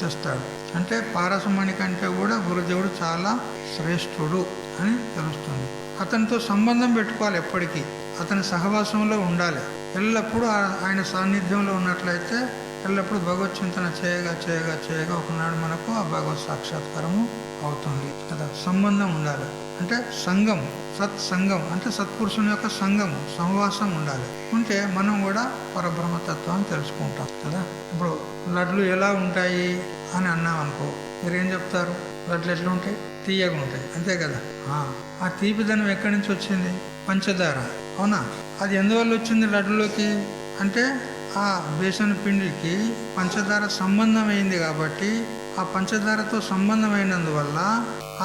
తెస్తాడు. అంటే పారసమణి కంటే కూడా గురుదేవుడు చాలా శ్రేష్ఠుడు అని తెలుస్తుంది. అతనితో సంబంధం పెట్టుకోవాలి, ఎప్పటికీ అతని సహవాసంలో ఉండాలి. ఎల్లప్పుడూ ఆయన సాన్నిధ్యంలో ఉన్నట్లయితే ఎల్లప్పుడూ భగవత్ చింతన చేయగా చేయగా చేయగా ఒకనాడు మనకు ఆ భగవత్ సాక్షాత్కారము అవుతుంది కదా. సంబంధం ఉండాలి అంటే సంఘం, సత్సంగం అంటే సత్పురుషుని యొక్క సంఘము, సహవాసం ఉండాలి. ఉంటే మనం కూడా పరబ్రహ్మతత్వాన్ని తెలుసుకుంటాం కదా. ఇప్పుడు లడ్లు ఎలా ఉంటాయి అని అన్నాం అనుకో, మీరేం చెప్తారు? లడ్లు ఎట్లా ఉంటాయి? తీయగా ఉంటాయి, అంతే కదా. ఆ తీపిదనం ఎక్కడి నుంచి వచ్చింది? పంచదార, అవునా? అది ఎందువల్ల వచ్చింది లడ్డులోకి అంటే ఆ బేసన్ పిండికి పంచదార సంబంధం అయింది కాబట్టి, ఆ పంచదారతో సంబంధం అయినందువల్ల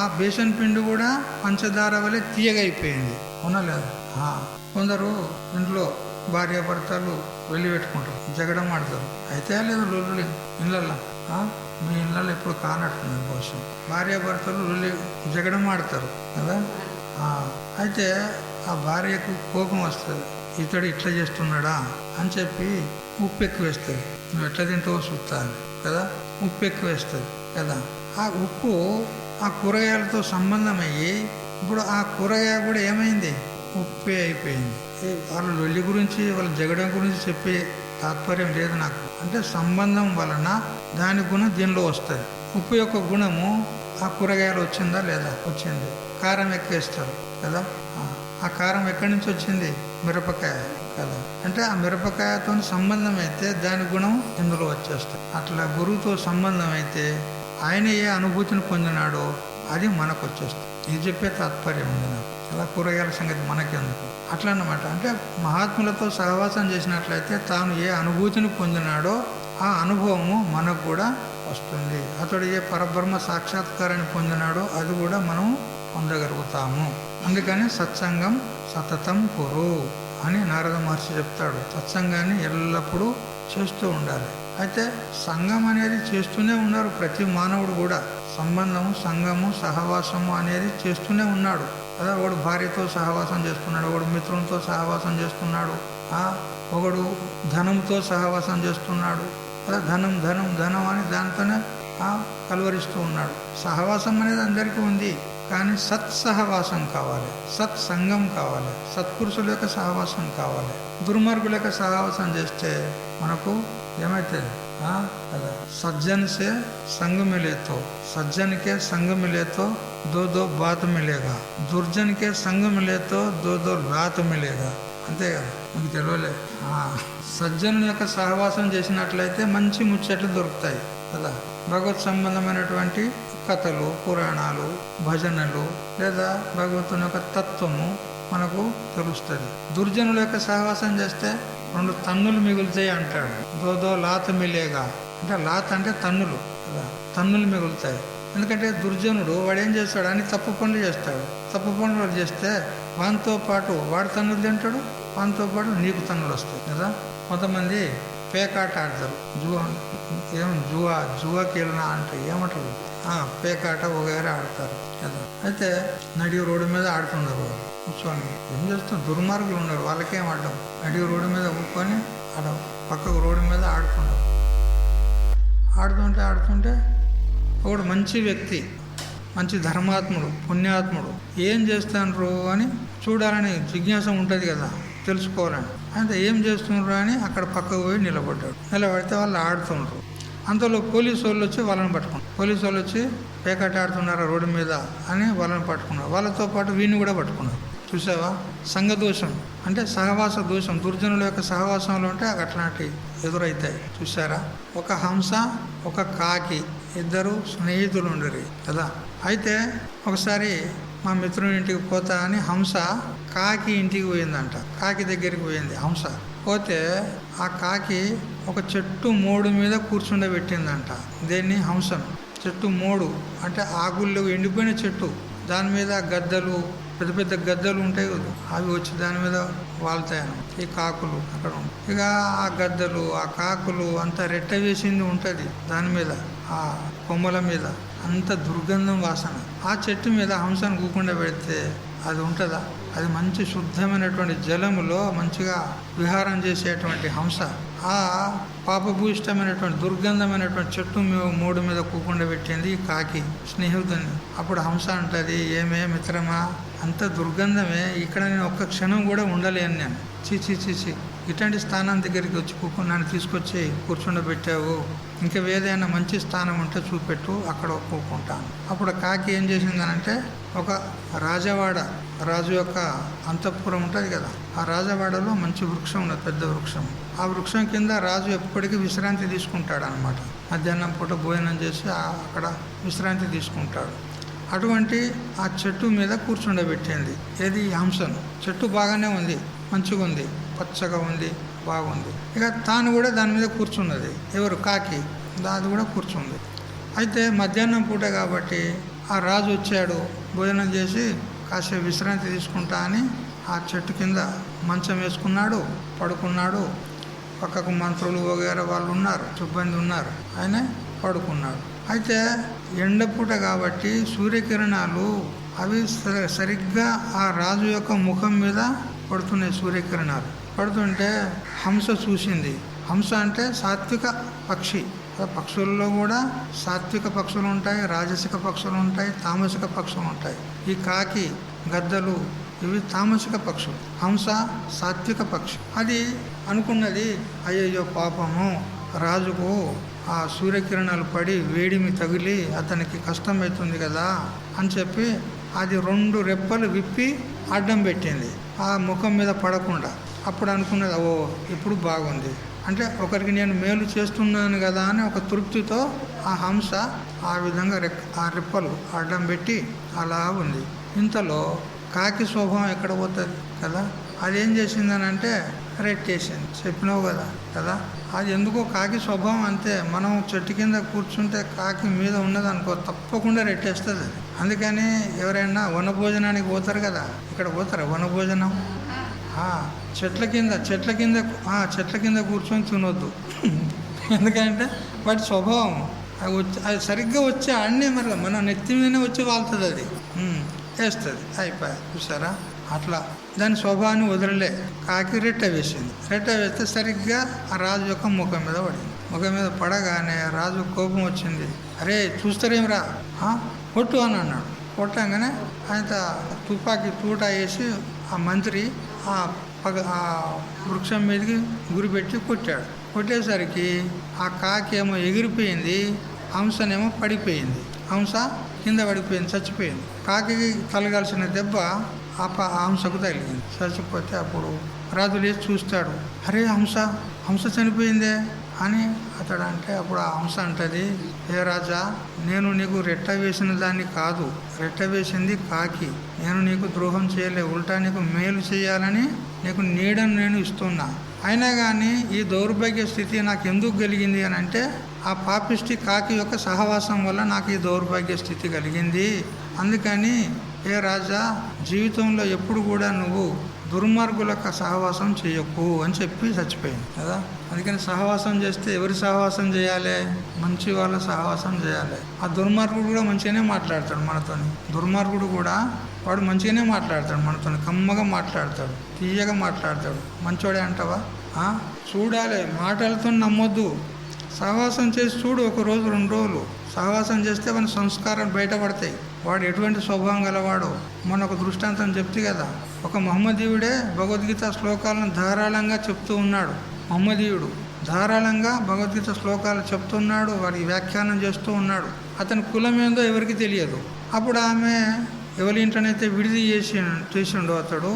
ఆ బేసన్ పిండి కూడా పంచదార వలె తీయగైపోయింది, అవునా లేదా? కొందరు ఇంట్లో భార్యాభర్తలు వెళ్ళి పెట్టుకుంటారు, జగడం ఆడతారు, అయితే లేదు లొల్లు ఇళ్ళల్లో. మీ ఇళ్ళల్లో ఎప్పుడు కానట్టున్నది బహుశా. భార్యాభర్తలు జగడం ఆడతారు కదా. అయితే ఆ భార్యకు కోపం వస్తుంది, ఇతడు ఇట్లా చేస్తున్నాడా అని చెప్పి ఉప్పు ఎక్కువ వేస్తుంది. నువ్వు ఎట్లా తింటావో చూస్తాను కదా, ఉప్పు ఎక్కువ వేస్తుంది కదా. ఆ ఉప్పు ఆ కూరగాయలతో సంబంధం అయ్యి ఇప్పుడు ఆ కూరగాయ కూడా ఏమైంది? ఉప్పే అయిపోయింది. వాళ్ళ లొల్లి గురించి, వాళ్ళ జగడం గురించి చెప్పే తాత్పర్యం లేదు నాకు. అంటే సంబంధం వలన దాని గుణం దీనిలో వస్తుంది. ఉప్పు యొక్క గుణము ఆ కూరగాయలు వచ్చిందా లేదా? వచ్చింది. కారం ఎక్కువేస్తారు కదా. ఆ కారం ఎక్కడి నుంచి వచ్చింది? మిరపకాయ కదా. అంటే ఆ మిరపకాయతో సంబంధం అయితే దాని గుణం ఇందులో వచ్చేస్తుంది. అట్లా గురువుతో సంబంధం అయితే ఆయన ఏ అనుభూతిని పొందినాడో అది మనకు వచ్చేస్తుంది. ఇది చెప్పే తాత్పర్యం ఉంది నాకు. అలా కూరగాయల సంగతి మనకెందుకు అట్లా అన్నమాట. అంటే మహాత్ములతో సహవాసం చేసినట్లయితే తాను ఏ అనుభూతిని పొందినాడో ఆ అనుభవము మనకు కూడా వస్తుంది. అతడు ఏ పరబ్రహ్మ సాక్షాత్కారాన్ని పొందినాడో అది కూడా మనం పొందగలుగుతాము. అందుకని సత్సంగం సతతం కురు అని నారద మహర్షి చెప్తాడు. సత్సంగాన్ని ఎల్లప్పుడూ చేస్తూ ఉండాలి. అయితే సంఘం అనేది చేస్తూనే ఉన్నారు ప్రతి మానవుడు కూడా. సంబంధము, సంఘము, సహవాసము అనేది చేస్తూనే ఉన్నాడు కదా. ఒకడు భార్యతో సహవాసం చేస్తున్నాడు, ఒకడు మిత్రులతో సహవాసం చేస్తున్నాడు, ఒకడు ధనంతో సహవాసం చేస్తున్నాడు కదా. ధనం ధనం ధనం అని దాంతోనే కలువరిస్తూ ఉన్నాడు. సహవాసం అనేది అందరికీ ఉంది, కానీ సత్సహవాసం కావాలి, సత్సంగం కావాలి, సత్పురుషుల యొక్క సహవాసం కావాలి. దుర్మార్గుల యొక్క సహవాసం చేస్తే మనకు ఏమైతుంది కదా. సజ్జన్ సే సంग मिले तो सज्जन के संग मिले तो दो दो बात मिलेगा, దుర్జన్ కే సంग मिले तो दो दो लात मिलेगा. అంతే కదా, మీకు తెలియలే. సజ్జనుల యొక్క సహవాసం చేసినట్లయితే మంచి ముచ్చట్లు దొరుకుతాయి కదా. భగవత్ సంబంధమైనటువంటి కథలు, పురాణాలు, భజనలు లేదా భగవంతుని యొక్క తత్వము మనకు తెలుస్తుంది. దుర్జనుల యొక్క సహవాసం చేస్తే 2 తన్నులు మిగులుతాయి అంటాడు. దోదో లాత మిలేగా అంటే లాత అంటే తన్నులు కదా, తన్నులు మిగులుతాయి. ఎందుకంటే దుర్జనుడు వాడు ఏం చేస్తాడు అని తప్పు పనులు చేస్తాడు. తప్పు పనులు చేస్తే వానితో పాటు వాడు తన్నులు తింటాడు, వానితో పాటు నీకు తన్నులు వస్తాయి కదా. కొంతమంది పేకాట ఆడతారు, జువాకి వెళ్ళినా అంటే ఏమంటారు, పేకాట వగైరా ఆడతారు కదా. అయితే నడి రోడ్డు మీద ఆడుతున్నారు కూర్చొని. ఏం చేస్తారు, దుర్మార్గులు ఉన్నారు, వాళ్ళకేం ఆడడం. నడి రోడ్డు మీద కూర్చొని ఆడ పక్కకు రోడ్డు మీద ఆడుతున్నారు. ఆడుతుంటే ఒకడు మంచి వ్యక్తి, మంచి ధర్మాత్ముడు, పుణ్యాత్ముడు ఏం చేస్తాను అని చూడాలని జిజ్ఞాస ఉంటుంది కదా, తెలుసుకోవాలని. అంటే ఏం చేస్తున్నారు అని అక్కడ పక్కకు పోయి నిలబడితే వాళ్ళు ఆడుతున్నారు. అంతలో పోలీసు వాళ్ళు వచ్చి వాళ్ళని పట్టుకున్నారు. పోలీసు వాళ్ళు వచ్చి పేకాట ఆడుతున్నారా రోడ్డు మీద అని వాళ్ళని పట్టుకున్నారు. వాళ్ళతో పాటు వీడిని కూడా పట్టుకున్నారు. చూసావా, సంఘదోషం అంటే సహవాస దోషం. దుర్జనుల యొక్క సహవాసంలో ఉంటే అట్లాంటి ఎదురైతాయి. చూసారా, ఒక హంస ఒక కాకి ఇద్దరు స్నేహితులు ఉండరు కదా. అయితే ఒకసారి మా మిత్రుని ఇంటికి పోతా అని హంస కాకి ఇంటికి పోయిందంట. కాకి దగ్గరికి పోయింది హంస. పోతే ఆ కాకి ఒక చెట్టు మోడు మీద కూర్చుండబెట్టిందంట. దేన్ని? హంసను. చెట్టు మోడు అంటే ఆకులు ఎండిపోయిన చెట్టు, దాని మీద గద్దలు, పెద్ద పెద్ద గద్దలు ఉంటాయి కదా, అవి వచ్చి దాని మీద వాళ్తాయను ఈ కాకులు అక్కడ. ఇక ఆ గద్దలు, ఆ కాకులు అంతా రెట్ట వేసింది ఉంటుంది దాని మీద, ఆ కొమ్మల మీద అంత దుర్గంధం వాసన. ఆ చెట్టు మీద హంసను కూకుండా పెడితే అది ఉంటుందా? అది మంచి శుద్ధమైనటువంటి జలములో మంచిగా విహారం చేసేటువంటి హంస ఆ పాపభూయిష్టమైనటువంటి దుర్గంధమైనటువంటి చెట్టు మోడు మీద కూకుండా పెట్టింది ఈ కాకి స్నేహితుని. అప్పుడు హంస అంటది, ఏమే మిత్రమా, అంత దుర్గంధమే, ఇక్కడ నేను ఒక్క క్షణం కూడా ఉండలేను, నేను చీచి ఇట్లాంటి స్థానం దగ్గరికి వచ్చి నన్ను తీసుకొచ్చి కూర్చుండబెట్టావు, ఇంకా ఏదైనా మంచి స్థానం ఉంటే చూపెట్టు, అక్కడ కూకుంటాను. అప్పుడు కాకి ఏం చేసిందనంటే, ఒక రాజవాడ, రాజు యొక్క అంతఃపురం ఉంటుంది కదా, ఆ రాజవాడలో మంచి వృక్షం ఉన్నది, పెద్ద వృక్షం. ఆ వృక్షం కింద రాజు ఎప్పటికీ విశ్రాంతి తీసుకుంటాడు అనమాట. మధ్యాహ్నం పూట భోజనం చేసి అక్కడ విశ్రాంతి తీసుకుంటాడు. అటువంటి ఆ చెట్టు మీద కూర్చుండబెట్టింది. ఏది? హంసను. చెట్టు బాగానే ఉంది, మంచిగా ఉంది, పచ్చగా ఉంది, బాగుంది. ఇక తాను కూడా దాని మీద కూర్చున్నది. ఎవరు? కాకి. అది కూడా కూర్చుంది. అయితే మధ్యాహ్నం పూట కాబట్టి ఆ రాజు వచ్చాడు, భోజనం చేసి కాసేపు విశ్రాంతి తీసుకుంటా అని ఆ చెట్టు కింద మంచం వేసుకున్నాడు, పడుకున్నాడు. పక్కకు మంత్రులు వగేరే వాళ్ళు ఉన్నారు, సిబ్బంది ఉన్నారు, ఆయన పడుకున్నాడు. అయితే ఎండపూట కాబట్టి సూర్యకిరణాలు అవి సరిగ్గా ఆ రాజు యొక్క ముఖం మీద పడుతున్నాయి. సూర్యకిరణాలు పడుతుంటే హంస చూసింది. హంస అంటే సాత్విక పక్షి. పక్షుల్లో కూడా సాత్విక పక్షులు ఉంటాయి, రాజసిక పక్షులు ఉంటాయి, తామసిక పక్షులు ఉంటాయి. ఈ కాకి, గద్దలు ఇవి తామసిక పక్షులు. హంస సాత్విక పక్షి. అది అనుకున్నది, అయ్యయ్యో పాపము, రాజుకు ఆ సూర్యకిరణాలు పడి వేడిమి తగిలి అతనికి కష్టమవుతుంది కదా అని చెప్పి అది 2 రెప్పలు విప్పి అడ్డం పెట్టింది ఆ ముఖం మీద పడకుండా. అప్పుడు అనుకున్నది, ఓ ఇప్పుడు బాగుంది, అంటే ఒకరికి నేను మేలు చేస్తున్నాను కదా అని ఒక తృప్తితో ఆ హంస ఆ విధంగా ఆ రెప్పలు అడ్డం పెట్టి అలా ఉంది. ఇంతలో కాకి స్వభావం ఎక్కడ పోతుంది కదా, అదేం చేసిందని అంటే రెట్టేసింది. చెప్పినావు కదా. అది ఎందుకో కాకి స్వభావం అంతే. మనం చెట్టు కింద కూర్చుంటే కాకి మీద ఉన్నది అనుకో, తప్పకుండా రెట్టేస్తుంది అది. అందుకని ఎవరైనా వనభోజనానికి పోతారు కదా, ఇక్కడ పోతారా వనభోజనం? చెట్ల కింద కూర్చొని తినొద్దు. ఎందుకంటే వాటి స్వభావం అది సరిగ్గా వచ్చి ఆడనే మరి మన నెత్తి మీదనే వచ్చి వాళ్తుంది, అది వేస్తుంది, అయిపోయి. చూసారా? అట్లా దాని స్వభావాన్ని వదలలే. కాకి రెట్ట వేసింది. రెట్ట వేస్తే సరిగ్గా ఆ రాజు యొక్క ముఖం మీద పడింది. ముఖం మీద పడగానే రాజు కోపం వచ్చింది. అరే చూస్తారేమిరా, కొట్టు అని అన్నాడు. కొట్టంగానే ఆయన తుపాకీ తూట వేసి ఆ మంత్రి ఆ వృక్షం మీదకి గురిపెట్టి కొట్టాడు. కొట్టేసరికి ఆ కాకి ఏమో ఎగిరిపోయింది, హంసనేమో పడిపోయింది. హంస కింద పడిపోయింది, చచ్చిపోయింది. కాకి తలగాల్సిన దెబ్బ ఆ హంసకు తగిలింది, చచ్చిపోతే అప్పుడు రాజు లేచి చూస్తాడు. అరే హంస చనిపోయిందే అని అతడు అంటే, అప్పుడు ఆ హంస అంటది, ఏ రాజా, నేను నీకు రెట్ట వేసిన దాన్ని కాదు, రెట్ట వేసింది కాకి. నేను నీకు ద్రోహం చేయలే, ఉల్టా నీకు మేలు చేయాలని నీకు నీడను నేను ఇస్తున్నా. అయినా కానీ ఈ దౌర్భాగ్య స్థితి నాకు ఎందుకు కలిగింది అని అంటే, ఆ పాపిష్టి కాకి యొక్క సహవాసం వల్ల నాకు ఈ దౌర్భాగ్య స్థితి కలిగింది. అందుకని ఏ రాజా, జీవితంలో ఎప్పుడు కూడా నువ్వు దుర్మార్గులకు సహవాసం చేయకు అని చెప్పి చచ్చిపోయింది కదా. అందుకని సహవాసం చేస్తే ఎవరి సహవాసం చేయాలి? మంచి వాళ్ళ సహవాసం చేయాలి. ఆ దుర్మార్గుడు కూడా మంచిగానే మాట్లాడతాడు మనతోని. దుర్మార్గుడు కూడా వాడు మంచిగానే మాట్లాడతాడు మనతోని, కమ్మగా మాట్లాడతాడు, తీయగా మాట్లాడతాడు. మంచోడే అంటావా? చూడాలి, మాటలతో నమ్మొద్దు. సహవాసం చేసి చూడు, 1 రోజు 2 రోజులు సహవాసం చేస్తే మన సంస్కారాలు బయటపడతాయి. వాడు ఎటువంటి స్వభావం గలవాడో మొన్న ఒక దృష్టాంతం చెప్తే కదా, ఒక మహమ్మదీయుడే భగవద్గీత శ్లోకాలను ధారాళంగా చెప్తూ ఉన్నాడు. మహమ్మదీయుడు ధారాళంగా భగవద్గీత శ్లోకాలు చెప్తున్నాడు, వాడికి వ్యాఖ్యానం చేస్తూ ఉన్నాడు. అతని కులం ఏందో ఎవరికి తెలియదు. అప్పుడు ఆమె ఎవరి ఇంట్లోనైతే విడిది చేసిండో అతడు,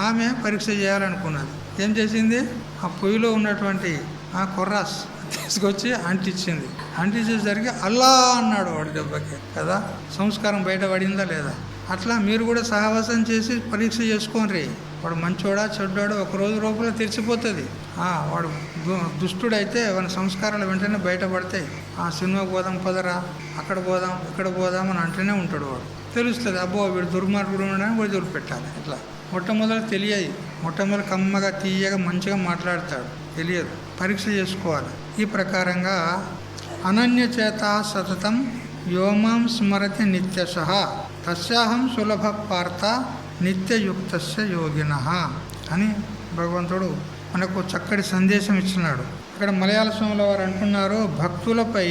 ఆమె పరీక్ష చేయాలనుకున్నది. ఏం చేసింది? ఆ పొయ్యిలో ఉన్నటువంటి ఆ కొర్రాస్ తీసుకొచ్చి అంటించింది. అంటించేసరికి అల్లా అన్నాడు వాడి దెబ్బకి కదా. సంస్కారం బయటపడిందా లేదా? అట్లా మీరు కూడా సహవాసం చేసి పరీక్ష చేసుకోండి. వాడు మంచోడా చెడ్డాడో 1 రోజు లోపల తెరిచిపోతుంది. వాడు దుష్టుడైతే వాడి సంస్కారాలు వెంటనే బయటపడతాయి. సినిమాకి పోదాం పదరా, అక్కడ పోదాం ఇక్కడ పోదాం అని అంటూనే ఉంటాడు. వాడు తెలుస్తుంది, అబ్బో వీడు దుర్మార్గుడు ఉండని వాడు వదిలిపెట్టాలి. ఇట్లా మొట్టమొదటి తెలియదు, మొట్టమొదటి కమ్మగా తీయగా మంచిగా మాట్లాడతాడు, తెలియదు, పరీక్ష చేసుకోవాలి. ఈ ప్రకారంగా అనన్య చేత సతతం వ్యోమాం స్మరతి నిత్యశః తస్యాహం సులభ పార్థ నిత్యయుక్తస్య యోగినః అని భగవంతుడు మనకు చక్కటి సందేశం ఇచ్చినాడు. ఇక్కడ మలయాళ స్వాముల వారు అంటున్నారు, భక్తులపై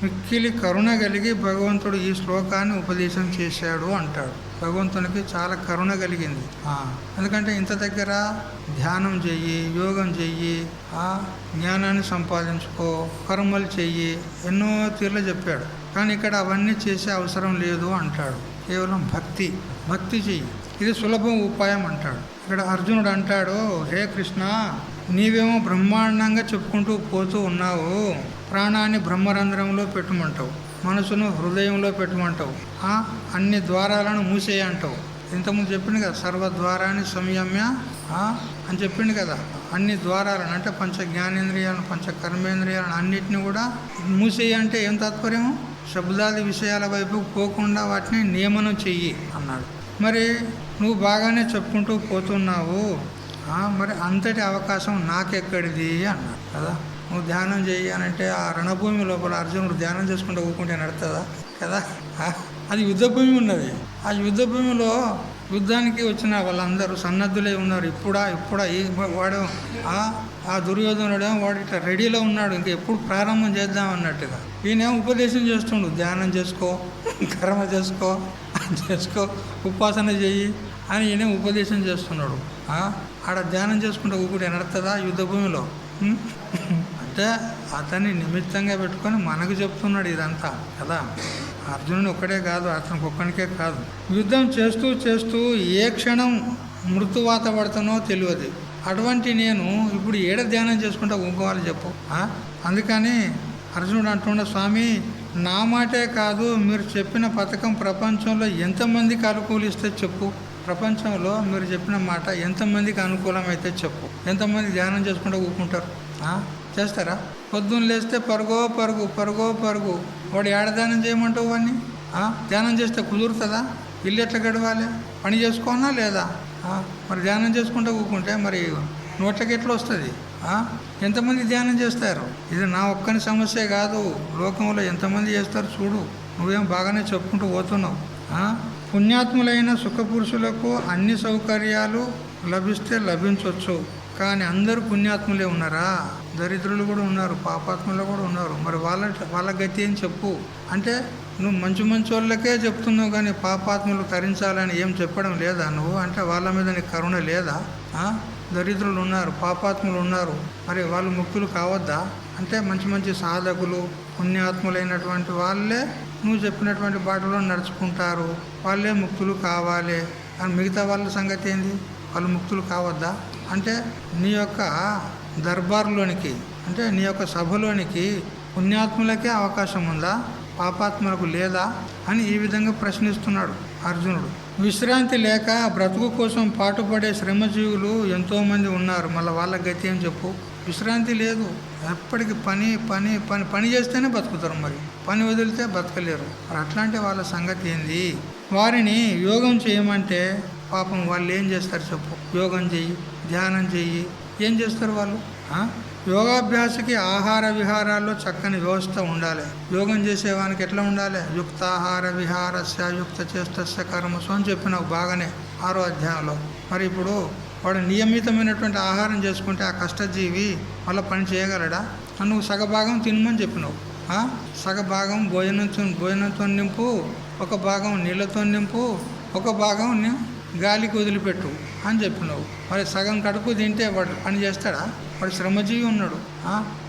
మిక్కిలి కరుణ కలిగి భగవంతుడు ఈ శ్లోకాన్ని ఉపదేశం చేశాడు అంటాడు. భగవంతునికి చాలా కరుణ కలిగింది. ఎందుకంటే ఇంత దగ్గర ధ్యానం చెయ్యి, యోగం చెయ్యి, జ్ఞానాన్ని సంపాదించుకో, కర్మలు చెయ్యి, ఎన్నో తీర్లు చెప్పాడు. కానీ ఇక్కడ అవన్నీ చేసే అవసరం లేదు అంటాడు. కేవలం భక్తి చెయ్యి, ఇది సులభం ఉపాయం అంటాడు. ఇక్కడ అర్జునుడు అంటాడు, హే కృష్ణ, నీవేమో బ్రహ్మాండంగా చెప్పుకుంటూ పోతూ ఉన్నావు, ప్రాణాన్ని బ్రహ్మరంధ్రంలో పెట్టమంటావు, మనసును హృదయంలో పెట్టమంటావు, అన్ని ద్వారాలను మూసేయంటావు. ఇంతకుముందు చెప్పింది కదా, సర్వద్వారాన్ని సంయమ్య అని చెప్పింది కదా. అన్ని ద్వారాలను అంటే పంచ జ్ఞానేంద్రియాలను, పంచ కర్మేంద్రియాలను అన్నిటిని కూడా మూసేయి అంటే ఏం తాత్పర్యం? శబ్దాది విషయాల వైపు పోకుండా వాటిని నియమనం చెయ్యి అన్నాడు. మరి నువ్వు బాగానే చెప్పుకుంటూ పోతున్నావు, మరి అంతటి అవకాశం నాకెక్కడిది అన్నాడు కదా. నువ్వు ధ్యానం చెయ్యి అని అంటే ఆ రణభూమి లోపల అర్జునుడు ధ్యానం చేసుకుంటూ ఊకుంటే నడుతుందా కదా? అది యుద్ధభూమి ఉన్నది. ఆ యుద్ధభూమిలో యుద్ధానికి వచ్చిన వాళ్ళందరూ సన్నద్ధులై ఉన్నారు. ఇప్పుడా వాడు ఆ దుర్యోధనుడేమో వాడు ఇట్లా రెడీలో ఉన్నాడు, ఇంక ఎప్పుడు ప్రారంభం చేద్దాం అన్నట్టుగా. ఈయనేమో ఉపదేశం చేస్తుండు, ధ్యానం చేసుకో, కర్మ చేసుకో, ఉపాసన చెయ్యి అని ఈయన ఉపదేశం చేస్తున్నాడు. ఆడ ధ్యానం చేసుకుంటే ఊపిరి నడుతుందా యుద్ధభూమిలో? అంటే అతన్ని నిమిత్తంగా పెట్టుకొని మనకు చెప్తున్నాడు ఇదంతా కదా. అర్జునుడు ఒక్కడే కాదు, అతనికి ఒక్కనికే కాదు. యుద్ధం చేస్తూ చేస్తూ ఏ క్షణం మృత్యువాత పడతానో తెలియదు. అటువంటి నేను ఇప్పుడు ఏడ ధ్యానం చేసుకుంటా ఊకోవాలి చెప్పు. అందుకని అర్జునుడు అంటుండే, స్వామి నా మాటే కాదు, మీరు చెప్పిన పథకం ప్రపంచంలో ఎంతమందికి అనుకూలిస్తే చెప్పు. ప్రపంచంలో మీరు చెప్పిన మాట ఎంతమందికి అనుకూలమైతే చెప్పు. ఎంతమంది ధ్యానం చేసుకుంటూ ఊరుకుంటారు? చేస్తారా? పొద్దున్న లేస్తే పరుగో వాడు ఏడ ధ్యానం చేయమంటావు వాడిని? ధ్యానం చేస్తే కుదురుతుందా? ఇల్లు ఎట్లా గడవాలి? పని చేసుకోనా లేదా? మరి ధ్యానం చేసుకుంటూ ఊరుకుంటే మరి నోట్లకి ఎట్లా వస్తుంది? ఎంతమంది ధ్యానం చేస్తారు? ఇది నా ఒక్కని సమస్య కాదు, లోకంలో ఎంతమంది చేస్తారు చూడు. నువ్వేం బాగానే చెప్పుకుంటూ పోతున్నావు. పుణ్యాత్ములైన సుఖపురుషులకు అన్ని సౌకర్యాలు లభిస్తే లభించవచ్చు, కానీ అందరూ పుణ్యాత్ములే ఉన్నారా? దరిద్రులు కూడా ఉన్నారు, పాపాత్ములు కూడా ఉన్నారు. మరి వాళ్ళ గతి ఏం చెప్పు అంటే, నువ్వు మంచి వాళ్ళకే చెప్తున్నావు కానీ పాపాత్ములు తరించాలని ఏం చెప్పడం లేదా నువ్వు? అంటే వాళ్ళ మీద నీకు కరుణ లేదా? దరిద్రులు ఉన్నారు, పాపాత్ములు ఉన్నారు, మరి వాళ్ళు ముక్తులు కావద్దా? అంటే మంచి సాధకులు పుణ్యాత్ములైనటువంటి వాళ్ళే నువ్వు చెప్పినటువంటి బాటలో నడుచుకుంటారు, వాళ్ళే ముక్తులు కావాలి అని మిగతా వాళ్ళ సంగతి ఏంది? వాళ్ళు ముక్తులు కావద్దా? అంటే నీ యొక్క దర్బార్లోనికి, అంటే నీ యొక్క సభలోనికి పుణ్యాత్ములకే అవకాశం ఉందా, పాపాత్ములకు లేదా అని ఈ విధంగా ప్రశ్నిస్తున్నాడు అర్జునుడు. విశ్రాంతి లేక బ్రతుకు కోసం పాటుపడే శ్రమజీవులు ఎంతోమంది ఉన్నారు, మళ్ళీ వాళ్ళ గతి ఏం చెప్పు? విశ్రాంతి లేదు, ఎప్పటికీ పని చేస్తేనే బతుకుతారు, మరి పని వదిలితే బతకలేరు. మరి అట్లాంటి వాళ్ళ సంగతి ఏంది? వారిని యోగం చేయమంటే పాపం వాళ్ళు ఏం చేస్తారు చెప్పు? యోగం చెయ్యి, ధ్యానం చెయ్యి, ఏం చేస్తారు వాళ్ళు? యోగాభ్యాసకి ఆహార విహారాల్లో చక్కని వ్యవస్థ ఉండాలి. యోగం చేసేవానికి ఎట్లా ఉండాలి? యుక్తాహార విహారస్య యుక్త చేష్టస్య కర్మసు అని చెప్పినావు బాగానే 6వ అధ్యాయంలో. మరి ఇప్పుడు వాడు నియమితమైనటువంటి ఆహారం చేసుకుంటే ఆ కష్టజీవి మళ్ళీ పని చేయగలడా? నువ్వు సగభాగం తినమని చెప్పినావు. సగభాగం భోజనంతో నింపు, ఒక భాగం నీళ్ళతో నింపు, ఒక భాగం గాలికి వదిలిపెట్టు అని చెప్పినావు. మరి సగం కడుపు తింటే వాడు పని చేస్తాడా? వాడు శ్రమజీవి ఉన్నాడు.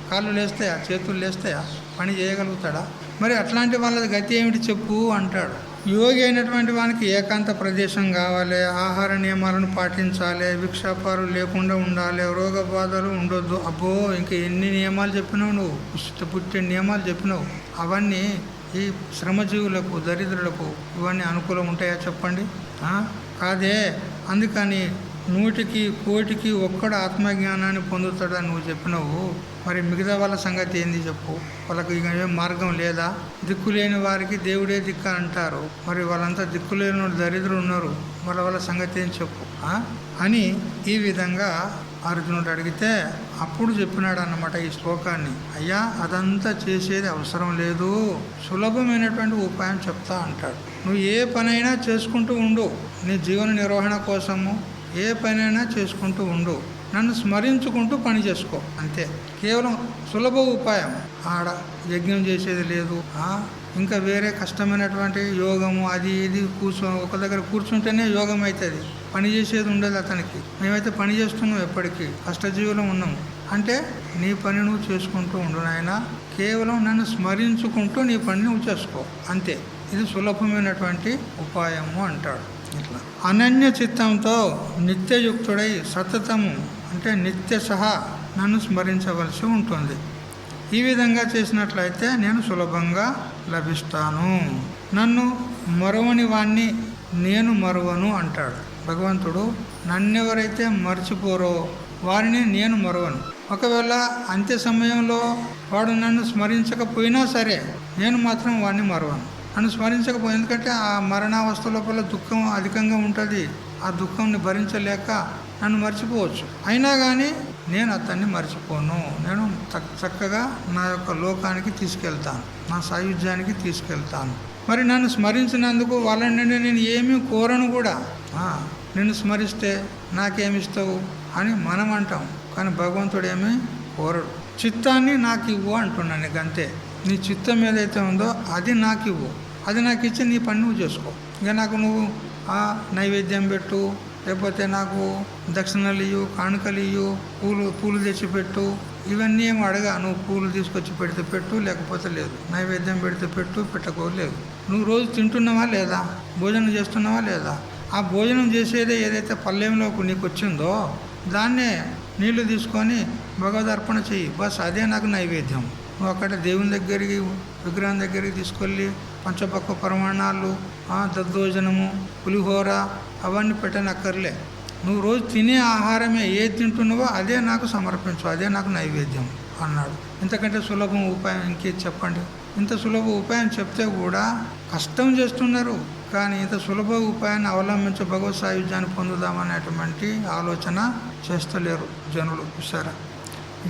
కాళ్ళు లేస్తాయా, చేతులు లేస్తాయా, పని చేయగలుగుతాడా? మరి అట్లాంటి వాళ్ళ గతి ఏమిటి చెప్పు అంటాడు. యోగి అయినటువంటి వానికి ఏకాంత ప్రదేశం కావాలి, ఆహార నియమాలను పాటించాలి, విక్షాపాలు లేకుండా ఉండాలి, రోగ బాధలు ఉండొద్దు. అబ్బో, ఇంకా ఎన్ని నియమాలు చెప్పినావు నువ్వు, పుట్టిన నియమాలు చెప్పినావు. అవన్నీ ఈ శ్రమజీవులకు, దరిద్రులకు ఇవన్నీ అనుకూలం ఉంటాయా చెప్పండి? కాదే. అందుకని 100కి 1,000,000 ఒక్కడు ఆత్మజ్ఞానాన్ని పొందుతాడని నువ్వు చెప్పినావు. మరి మిగతా వాళ్ళ సంగతి ఏంది చెప్పు? వాళ్ళకి ఇక ఏం మార్గం లేదా? దిక్కులేని వారికి దేవుడే దిక్కు అంటారు. మరి వాళ్ళంతా దిక్కులేని దరిద్రులు ఉన్నారు, వాళ్ళ సంగతి ఏం చెప్పు అని ఈ విధంగా అర్జునుడు అడిగితే అప్పుడు చెప్పినాడు అన్నమాట ఈ శ్లోకాన్ని. అయ్యా, అదంతా చేసేది అవసరం లేదు, సులభమైనటువంటి ఉపాయం చెప్తా అంటాడు. నువ్వు ఏ పనైనా చేసుకుంటూ ఉండు, నీ జీవన నిర్వహణ కోసము ఏ పనైనా చేసుకుంటూ ఉండు. నన్ను స్మరించుకుంటూ పని చేసుకో అంతే. కేవలం సులభ ఉపాయం. ఆడ యజ్ఞం చేసేది లేదు, ఇంకా వేరే కష్టమైనటువంటి యోగము అది ఇది ఒక దగ్గర కూర్చుంటేనే యోగం అవుతుంది. పని చేసేది ఉండదు అతనికి. మేమైతే పని చేస్తున్నాం, ఎప్పటికీ కష్టజీవులం ఉన్నాము. అంటే నీ పని నువ్వు చేసుకుంటూ ఉండు నాయన, కేవలం నన్ను స్మరించుకుంటూ నీ పని నువ్వు చేసుకో అంతే. ఇది సులభమైనటువంటి ఉపాయము అంటాడు. ఇట్లా అనన్య చిత్తంతో నిత్యయుక్తుడై సతతము అంటే నిత్య సహా నన్ను స్మరించవలసి ఉంటుంది. ఈ విధంగా చేసినట్లయితే నేను సులభంగా లభిస్తాను. నన్ను మరువని వాణ్ణి నేను మరువను అంటాడు భగవంతుడు. నన్నెవరైతే మర్చిపోరో వారిని నేను మరువను. ఒకవేళ అంత్య సమయంలో వాడు నన్ను స్మరించకపోయినా సరే నేను మాత్రం వాడిని మరువను. నన్ను స్మరించకపోయి, ఎందుకంటే ఆ మరణావస్థ లోపల దుఃఖం అధికంగా ఉంటుంది. ఆ దుఃఖంని భరించలేక నన్ను మర్చిపోవచ్చు. అయినా కానీ నేను అతన్ని మర్చిపోను. నేను చక్కగా నా యొక్క లోకానికి తీసుకెళ్తాను, నా సాయుధ్యానికి తీసుకెళ్తాను. మరి నన్ను స్మరించినందుకు వాళ్ళ నుండి నేను ఏమీ కోరను కూడా. నిన్ను స్మరిస్తే నాకేమిస్తావు అని మనం అంటాం, కానీ భగవంతుడు ఏమీ కోరడు. చిత్తాన్ని నాకు ఇవ్వు అంటున్నాను నీకు అంతే. నీ చిత్తం ఏదైతే ఉందో అది నాకు ఇవ్వు. అది నాకు ఇచ్చి నీ పని నువ్వు చేసుకో. ఇక నాకు నువ్వు నైవేద్యం పెట్టు, లేకపోతే నాకు దక్షిణలు ఇవ్వు, కానుకలు ఇవ్వు, పూలు తెచ్చిపెట్టు, ఇవన్నీ ఏమి అడగా. నువ్వు పూలు తీసుకొచ్చి పెడితే పెట్టు, లేకపోతే లేదు. నైవేద్యం పెడితే పెట్టు, పెట్టకోలేదు. నువ్వు రోజు తింటున్నావా లేదా, భోజనం చేస్తున్నావా లేదా, ఆ భోజనం చేసేదే ఏదైతే పల్లెంలోకి నీకు వచ్చిందో దాన్నే నీళ్లు తీసుకొని భగవదర్పణ చెయ్యి. బస్ అదే నాకు నైవేద్యం. నువ్వు అక్కడ దేవుని దగ్గరికి విగ్రహం దగ్గరికి తీసుకెళ్ళి పంచపక్వ ప్రమాణాలు, దద్దోజనము, పులిహోర అవన్నీ పెట్టనక్కర్లే. నువ్వు రోజు తినే ఆహారమే ఏది తింటున్నావో అదే నాకు సమర్పించు, అదే నాకు నైవేద్యం అన్నాడు. ఇంతకంటే సులభం ఉపాయం ఇంకేది చెప్పండి. ఇంత సులభ ఉపాయం చెప్తే కూడా కష్టం చేస్తున్నారు, కానీ ఇంత సులభ ఉపాయాన్ని అవలంబించి భగవత్ సాయుధ్యాన్ని పొందుదామనేటువంటి ఆలోచన చేస్తలేరు జనులు. చూసారా,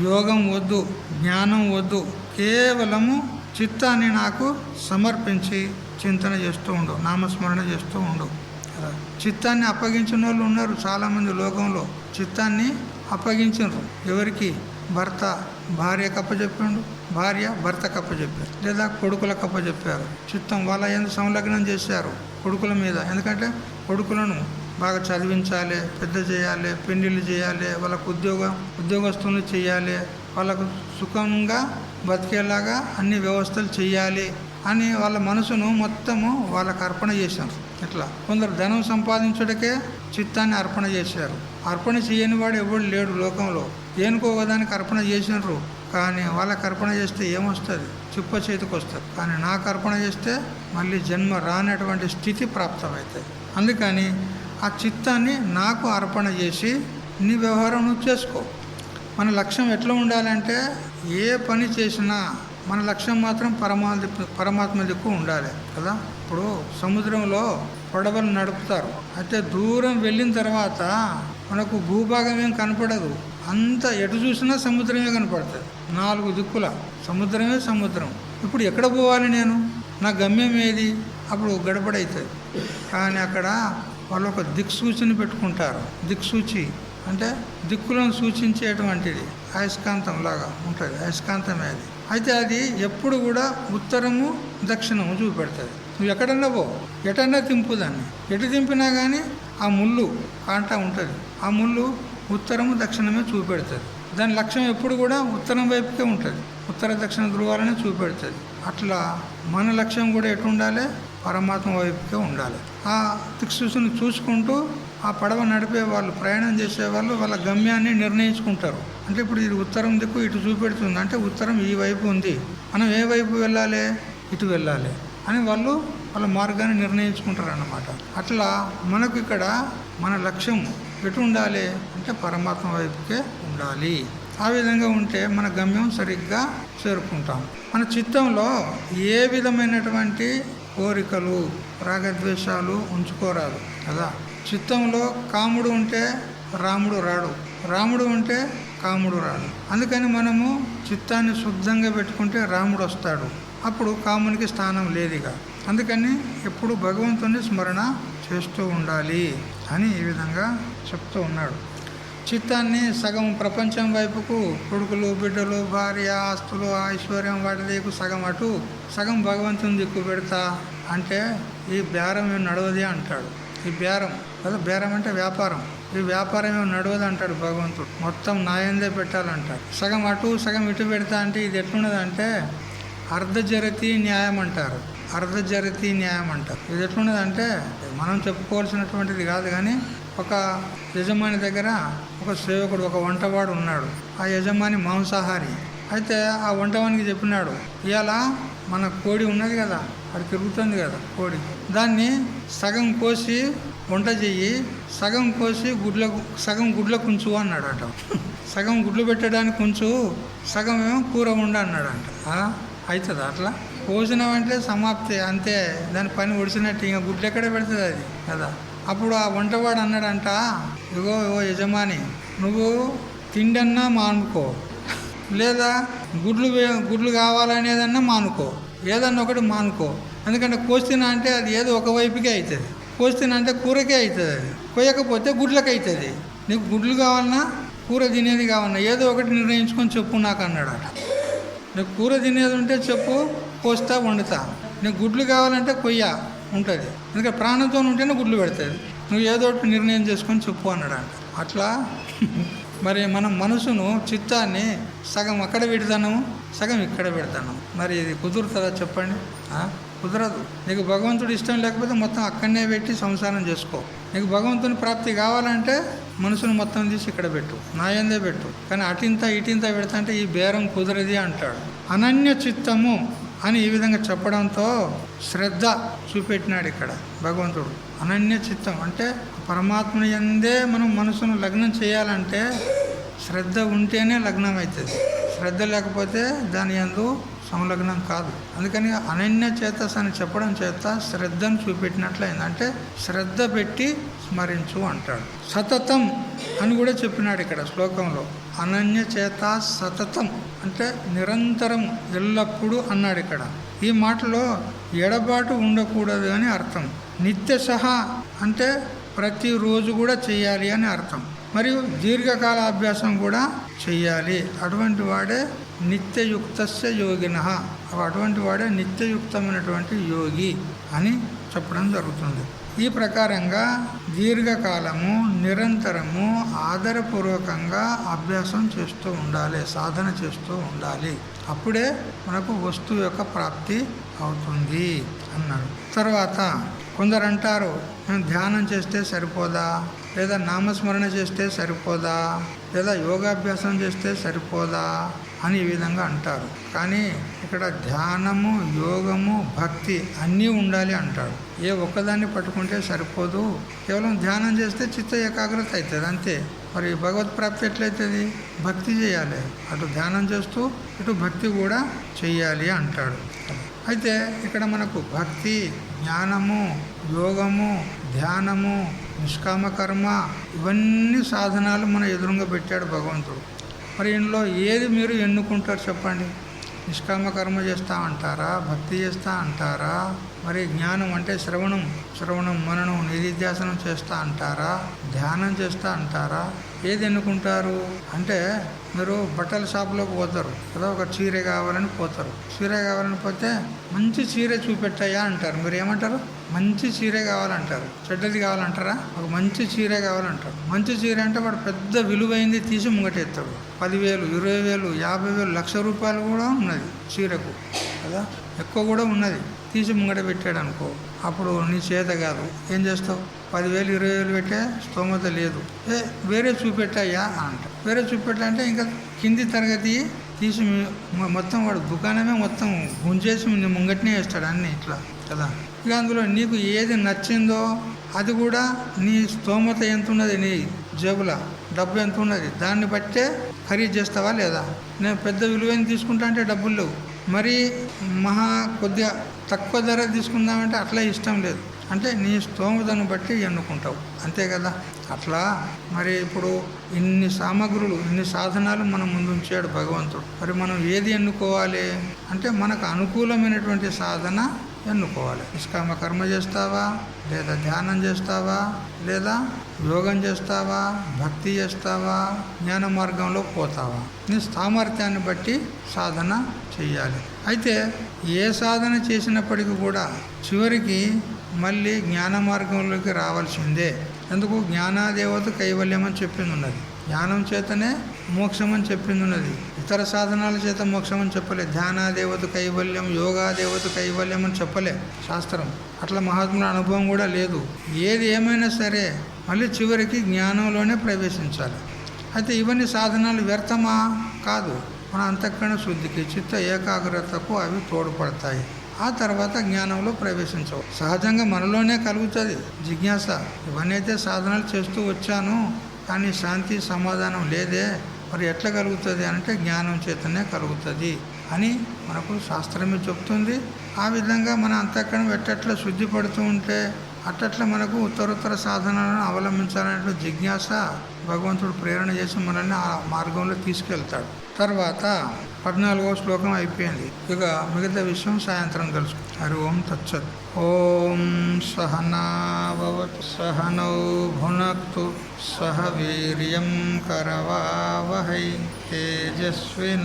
యోగం వద్దు, జ్ఞానం వద్దు, కేవలము చిత్తాన్ని నాకు సమర్పించి చింతన చేస్తూ ఉండు, నామస్మరణ చేస్తూ ఉండు. చిత్తాన్ని అప్పగించిన వాళ్ళు ఉన్నారు చాలామంది లోకంలో. చిత్తాన్ని అప్పగించారు ఎవరికి? భర్త భార్యకు అప్పచెప్పాడు, భార్య భర్తకు అప్పచెప్పారు, లేదా కొడుకులకు అప్పచెప్పారు. చిత్తం వాళ్ళ ఎందుకు సంలగ్నం చేశారు కొడుకుల మీద. ఎందుకంటే కొడుకులను బాగా చదివించాలి, పెద్ద చేయాలి, పెళ్లిళ్ళు చేయాలి, వాళ్ళకు ఉద్యోగస్తులను చేయాలి, వాళ్ళకు సుఖంగా బతికేలాగా అన్ని వ్యవస్థలు చేయాలి అని వాళ్ళ మనసును మొత్తము వాళ్ళకు అర్పణ చేశారు. ఇట్లా కొందరు ధనం సంపాదించడానికే చిత్తాన్ని అర్పణ చేశారు. అర్పణ చేయని వాడు ఎవడు లేడు లోకంలో. దేనికోదానికి అర్పణ చేసినారు, కానీ వాళ్ళకి అర్పణ చేస్తే ఏమొస్తుంది? చిప్ప చేతికి వస్తుంది. కానీ నాకు అర్పణ చేస్తే మళ్ళీ జన్మ రానటువంటి స్థితి ప్రాప్తమవుతుంది. అందుకని ఆ చిత్తాన్ని నాకు అర్పణ చేసి నీ వ్యవహారం నువ్వు చేసుకో. మన లక్ష్యం ఎట్లా ఉండాలంటే ఏ పని చేసినా మన లక్ష్యం మాత్రం పరమాత్మ దిక్కు ఉండాలి కదా. ఇప్పుడు సముద్రంలో పడవలు నడుపుతారు. అయితే దూరం వెళ్ళిన తర్వాత మనకు భూభాగం ఏం కనపడదు, అంతా ఎటు చూసినా సముద్రమే కనపడుతుంది. 4 దిక్కుల సముద్రమే సముద్రం. ఇప్పుడు ఎక్కడ పోవాలి నేను? నా గమ్యం ఏది? అప్పుడు గడబడవుతుంది. కానీ అక్కడ వాళ్ళు ఒక దిక్సూచిని పెట్టుకుంటారు. దిక్సూచి అంటే దిక్కులను సూచించేటువంటిది అయస్కాంతం లాగా ఉంటుంది. అయస్కాంతమే అది. అయితే అది ఎప్పుడు కూడా ఉత్తరము దక్షిణము చూపెడుతుంది. నువ్వు ఎక్కడన్నా పో, ఎటన్నా తింపు దాన్ని. ఎటు తింపినా కానీ ఆ ముళ్ళు కాంట ఉంటుంది. ఆ ముళ్ళు ఉత్తరము దక్షిణమే చూపెడుతుంది. దాని లక్ష్యం ఎప్పుడు కూడా ఉత్తరం వైపుకే ఉంటుంది. ఉత్తర దక్షిణ ధృవాలనే చూపెడుతుంది. అట్లా మన లక్ష్యం కూడా ఎటు ఉండాలి? పరమాత్మ వైపుకే ఉండాలి. ఆ దిక్సూచిని చూసుకుంటూ ఆ పడవ నడిపే వాళ్ళు, ప్రయాణం చేసేవాళ్ళు వాళ్ళ గమ్యాన్ని నిర్ణయించుకుంటారు. అంటే ఇప్పుడు ఇది ఉత్తరం దిక్కు ఇటు చూపెడుతుంది అంటే ఉత్తరం ఈ వైపు ఉంది, మనం ఏ వైపు వెళ్ళాలి? ఇటు వెళ్ళాలి అని వాళ్ళు వాళ్ళ మార్గాన్ని నిర్ణయించుకుంటారు అన్నమాట. అట్లా మనకు ఇక్కడ మన లక్ష్యం ఎటు ఉండాలి అంటే పరమాత్మ వైపుకే ఉండాలి. ఆ విధంగా ఉంటే మన గమ్యం సరిగ్గా చేరుకుంటాం. మన చిత్తంలో ఏ విధమైనటువంటి కోరికలు, రాగద్వేషాలు ఉంచుకోరాదు కదా. చిత్తంలో కాముడు ఉంటే రాముడు రాడు, రాముడు ఉంటే కాముడు రాడు. అందుకని మనము చిత్తాన్ని శుద్ధంగా పెట్టుకుంటే రాముడు వస్తాడు. అప్పుడు కామునికి స్థానం లేదుగా. అందుకని ఎప్పుడు భగవంతుని స్మరణ చేస్తూ ఉండాలి అని ఈ విధంగా చెప్తూ ఉన్నాడు. చిత్తాన్ని సగం ప్రపంచం వైపుకు, కొడుకులు బిడ్డలు భార్య ఆస్తులు ఐశ్వర్యం వాటి దిక్కు సగం అటు, సగం భగవంతుని దిక్కు పెడతా అంటే ఈ బేరం ఏం నడవది అంటాడు. ఈ బేరం కదా, బేరం అంటే వ్యాపారం. ఈ వ్యాపారం ఏమో నడవదు అంటాడు భగవంతుడు. మొత్తం నాయందే పెట్టాలంటాడు. సగం అటు సగం ఇటు పెడతా అంటే ఇది ఎట్లున్నది అంటే అర్ధజరతి న్యాయం అంటారు. అర్ధజరతి న్యాయం అంటారు. ఇది ఎట్లున్నదంటే మనం చెప్పుకోవాల్సినటువంటిది కాదు, కానీ ఒక యజమాని దగ్గర ఒక సేవకుడు, ఒక వంటవాడు ఉన్నాడు. ఆ యజమాని మాంసాహారి. అయితే ఆ వంటవానికి చెప్పినాడు, ఇవాళ మన కోడి ఉన్నది కదా, అది తిరుగుతుంది కదా కోడి, దాన్ని సగం కోసి వంట చెయ్యి, సగం కోసి సగం గుడ్లకు ఉంచు అన్నాడట. సగం గుడ్లు పెట్టడానికి ఉంచు, సగం ఏమో కూర ఉండ అన్నాడంట. అవుతుంది అట్లా? కోసినామంటే సమాప్తి, అంతే, దాని పని ఒడిసినట్టు. ఇంకా గుడ్లు ఎక్కడ పెడుతుంది అది కదా. అప్పుడు ఆ వంటవాడు అన్నాడంట, ఇగో యజమాని, నువ్వు తిండన్నా మానుకో, లేదా గుడ్లు కావాలనేదన్నా మానుకో, ఏదన్నా ఒకటి మానుకో. ఎందుకంటే కోస్తినా అంటే అది ఏదో ఒకవైపుకే అవుతుంది. కోస్తినా అంటే కూరకే అవుతుంది, అది కొయ్యకపోతే గుడ్లకి అవుతుంది. నీకు గుడ్లు కావాలన్నా కూర తినేది కావాలన్నా ఏదో ఒకటి నిర్ణయించుకొని చెప్పు నాకు అన్నాడట. నీకు కూర తినేది ఉంటే చెప్పు, కోస్తా వండుతా. నీకు గుడ్లు కావాలంటే కొయ్య ఉంటుంది, ఎందుకంటే ప్రాణంతో ఉంటేనే గుడ్లు పెడుతుంది. నువ్వు ఏదో ఒకటి నిర్ణయం చేసుకొని చెప్పు అన్నాడంట. అట్లా మరి మనం మనసును, చిత్తాన్ని సగం అక్కడ పెడతాను, సగం ఇక్కడ పెడతాను. మరి ఇది కుదురుతుందా చెప్పండి? కుదరదు. నీకు భగవంతుడు ఇష్టం లేకపోతే మొత్తం అక్కడనే పెట్టి సంసారం చేసుకో. నీకు భగవంతుని ప్రాప్తి కావాలంటే మనసును మొత్తం తీసి ఇక్కడ పెట్టు, నాయందే పెట్టు. కానీ అటింత ఇటింత పెడతా అంటే ఈ బేరం కుదరది అంటాడు. అనన్య చిత్తము అని ఈ విధంగా చెప్పడంతో శ్రద్ధ చూపెట్టినాడు ఇక్కడ భగవంతుడు. అనన్య చిత్తం అంటే పరమాత్మని యందే మనం మనసును లగ్నం చేయాలంటే శ్రద్ధ ఉంటేనే లగ్నం అవుతుంది. శ్రద్ధ లేకపోతే దాని యందు సంలగ్నం కాదు. అందుకని అనన్య చేతస్ అని చెప్పడం చేత శ్రద్ధను చూపెట్టినట్లయింది. అంటే శ్రద్ధ పెట్టి స్మరించు అంటాడు. సతతం అని కూడా చెప్పినాడు ఇక్కడ శ్లోకంలో. అనన్య చేత సతతం అంటే నిరంతరం, ఎల్లప్పుడూ అన్నాడు ఇక్కడ. ఈ మాటలో ఎడబాటు ఉండకూడదు అని అర్థం. నిత్యశః అంటే ప్రతిరోజు కూడా చెయ్యాలి అని అర్థం. మరియు దీర్ఘకాల అభ్యాసం కూడా చెయ్యాలి. అటువంటి వాడే నిత్యయుక్తస్య యోగినః, అటువంటి వాడే నిత్యయుక్తమైనటువంటి యోగి అని చెప్పడం జరుగుతుంది. ఈ ప్రకారంగా దీర్ఘకాలము నిరంతరము ఆదరపూర్వకంగా అభ్యాసం చేస్తూ ఉండాలి, సాధన చేస్తూ ఉండాలి. అప్పుడే మనకు వస్తువు యొక్క ప్రాప్తి అవుతుంది అన్నాడు. తర్వాత కొందరు అంటారు, మేము ధ్యానం చేస్తే సరిపోదా, లేదా నామస్మరణ చేస్తే సరిపోదా, లేదా యోగాభ్యాసం చేస్తే సరిపోదా అని ఈ విధంగా అంటారు. కానీ ఇక్కడ ధ్యానము, యోగము, భక్తి అన్నీ ఉండాలి అంటాడు. ఏ ఒక్కదాన్ని పట్టుకుంటే సరిపోదు. కేవలం ధ్యానం చేస్తే చిత్త ఏకాగ్రత అవుతుంది అంతే. మరి భగవత్ ప్రాప్తి ఎట్లయితుంది? భక్తి చేయాలి. అటు ధ్యానం చేస్తూ ఇటు భక్తి కూడా చెయ్యాలి అంటాడు. అయితే ఇక్కడ మనకు భక్తి, జ్ఞానము, యోగము, ధ్యానము, నిష్కామ కర్మ ఇవన్నీ సాధనాలు మన ఎదురుగా పెట్టాడు భగవంతుడు. మరి ఇందులో ఏది మీరు ఎన్నుకుంటారు చెప్పండి? నిష్కామ కర్మ చేస్తా అంటారా, భక్తి చేస్తా అంటారా, మరి జ్ఞానం అంటే శ్రవణం మననం నిధిధ్యాసనం చేస్తా అంటారా, ధ్యానం చేస్తా అంటారా? ఏది ఎన్నుకుంటారు అంటే మీరు బట్టల షాపులోకి పోతారు కదా, ఒక చీర కావాలని పోతారు. చీర కావాలని పోతే మంచి చీర చూపెట్టాయా అంటారు. మీరు ఏమంటారు? మంచి చీర కావాలంటారు. చెడ్డది కావాలంటారా? ఒక మంచి చీర కావాలంటారు. మంచి చీర అంటే వాడు పెద్ద విలువైంది తీసి ముంగటెత్తాడు. 10,000, 20,000, 50,000, 1,00,000 రూపాయలు కూడా ఉన్నది చీరకు కదా, ఎక్కువ కూడా ఉన్నది. తీసి ముంగట పెట్టాడు అనుకో, అప్పుడు నీ చేత కాదు. ఏం చేస్తావు? 10,000, 20,000 పెట్టే స్తోమత లేదు. వేరే చూపెట్టాయా అంట. వేరే చూపెట్టాలంటే ఇంకా కింది తరగతి తీసి మొత్తం వాడు దుకాణమే మొత్తం గుంజేసి నీ ముంగట్నే వేస్తాడు అన్నీ ఇట్లా కదా. ఇక అందులో నీకు ఏది నచ్చిందో అది కూడా నీ స్తోమత ఎంత ఉన్నది, నీ జేబుల డబ్బు ఎంత ఉన్నది, దాన్ని బట్టే ఖరీదు చేస్తావా లేదా? నేను పెద్ద విలువైన తీసుకుంటా అంటే డబ్బులు లేవు, మరి కొద్దిగా తక్కువ ధర తీసుకుందామంటే అట్లా ఇష్టం లేదు. అంటే నీ స్తోమతను బట్టి ఎన్నుకుంటావు అంతే కదా. అట్లా మరి ఇప్పుడు ఇన్ని సామగ్రులు, ఇన్ని సాధనాలు మనం ముందు ఉంచాడు భగవంతుడు. మరి మనం ఏది ఎన్నుకోవాలి అంటే మనకు అనుకూలమైనటువంటి సాధన ఎన్నుకోవాలి. నిష్కామ కర్మ చేస్తావా, లేదా ధ్యానం చేస్తావా, లేదా యోగం చేస్తావా, భక్తి చేస్తావా, జ్ఞాన మార్గంలో పోతావా, నీ సామర్థ్యాన్ని బట్టి సాధన చెయ్యాలి. అయితే ఏ సాధన చేసినప్పటికీ కూడా చివరికి మళ్ళీ జ్ఞాన మార్గంలోకి రావాల్సిందే. ఎందుకు? జ్ఞానాదేవత కైవల్యం అని చెప్పింది ఉన్నది. జ్ఞానం చేతనే మోక్షం అని చెప్పింది ఉన్నది. ఇతర సాధనాల చేత మోక్షం అని చెప్పలే. ధ్యానాదేవత కైవల్యం, యోగాదేవత కైవల్యం అని చెప్పలే శాస్త్రం. అట్లా మహాత్ముల అనుభవం కూడా లేదు. ఏది ఏమైనా సరే మళ్ళీ చివరికి జ్ఞానంలోనే ప్రవేశించాలి. అయితే ఇవన్నీ సాధనాలు వ్యర్థమా? కాదు. మన అంతఃకరణ శుద్ధికి, చిత్త ఏకాగ్రతకు అవి తోడ్పడతాయి. ఆ తర్వాత జ్ఞానంలో ప్రవేశించవు. సహజంగా మనలోనే కలుగుతుంది జిజ్ఞాస. ఇవన్నీ అయితే సాధనాలు చేస్తూ వచ్చాను, కానీ శాంతి సమాధానం లేదే, మరి ఎట్లా కలుగుతుంది అంటే జ్ఞానం చేతనే కలుగుతుంది అని మనకు శాస్త్రమే చెప్తుంది. ఆ విధంగా మన అంతఃకరణం ఎట్టట్లా శుద్ధి పడుతూ ఉంటే అట్టట్లా మనకు ఉత్తరోత్తర సాధనాలను అవలంబించాలనే జిజ్ఞాస భగవంతుడు ప్రేరణ చేసి మనల్ని ఆ మార్గంలో తీసుకెళ్తాడు. తర్వాత 14వ శ్లోకం అయిపోయింది. ఇక మిగతా విషయం సాయంత్రం తెలుసు. హరి ఓం తచ్చత్. ఓం సహనావతు సహనౌ భునక్తు సహ వీర్యం కరవావహై తేజస్వినావధీతమస్తు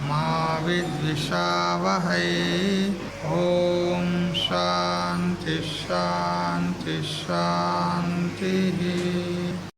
మా విద్విషావహై. ఓం శాంతి శాంతి శాంతి.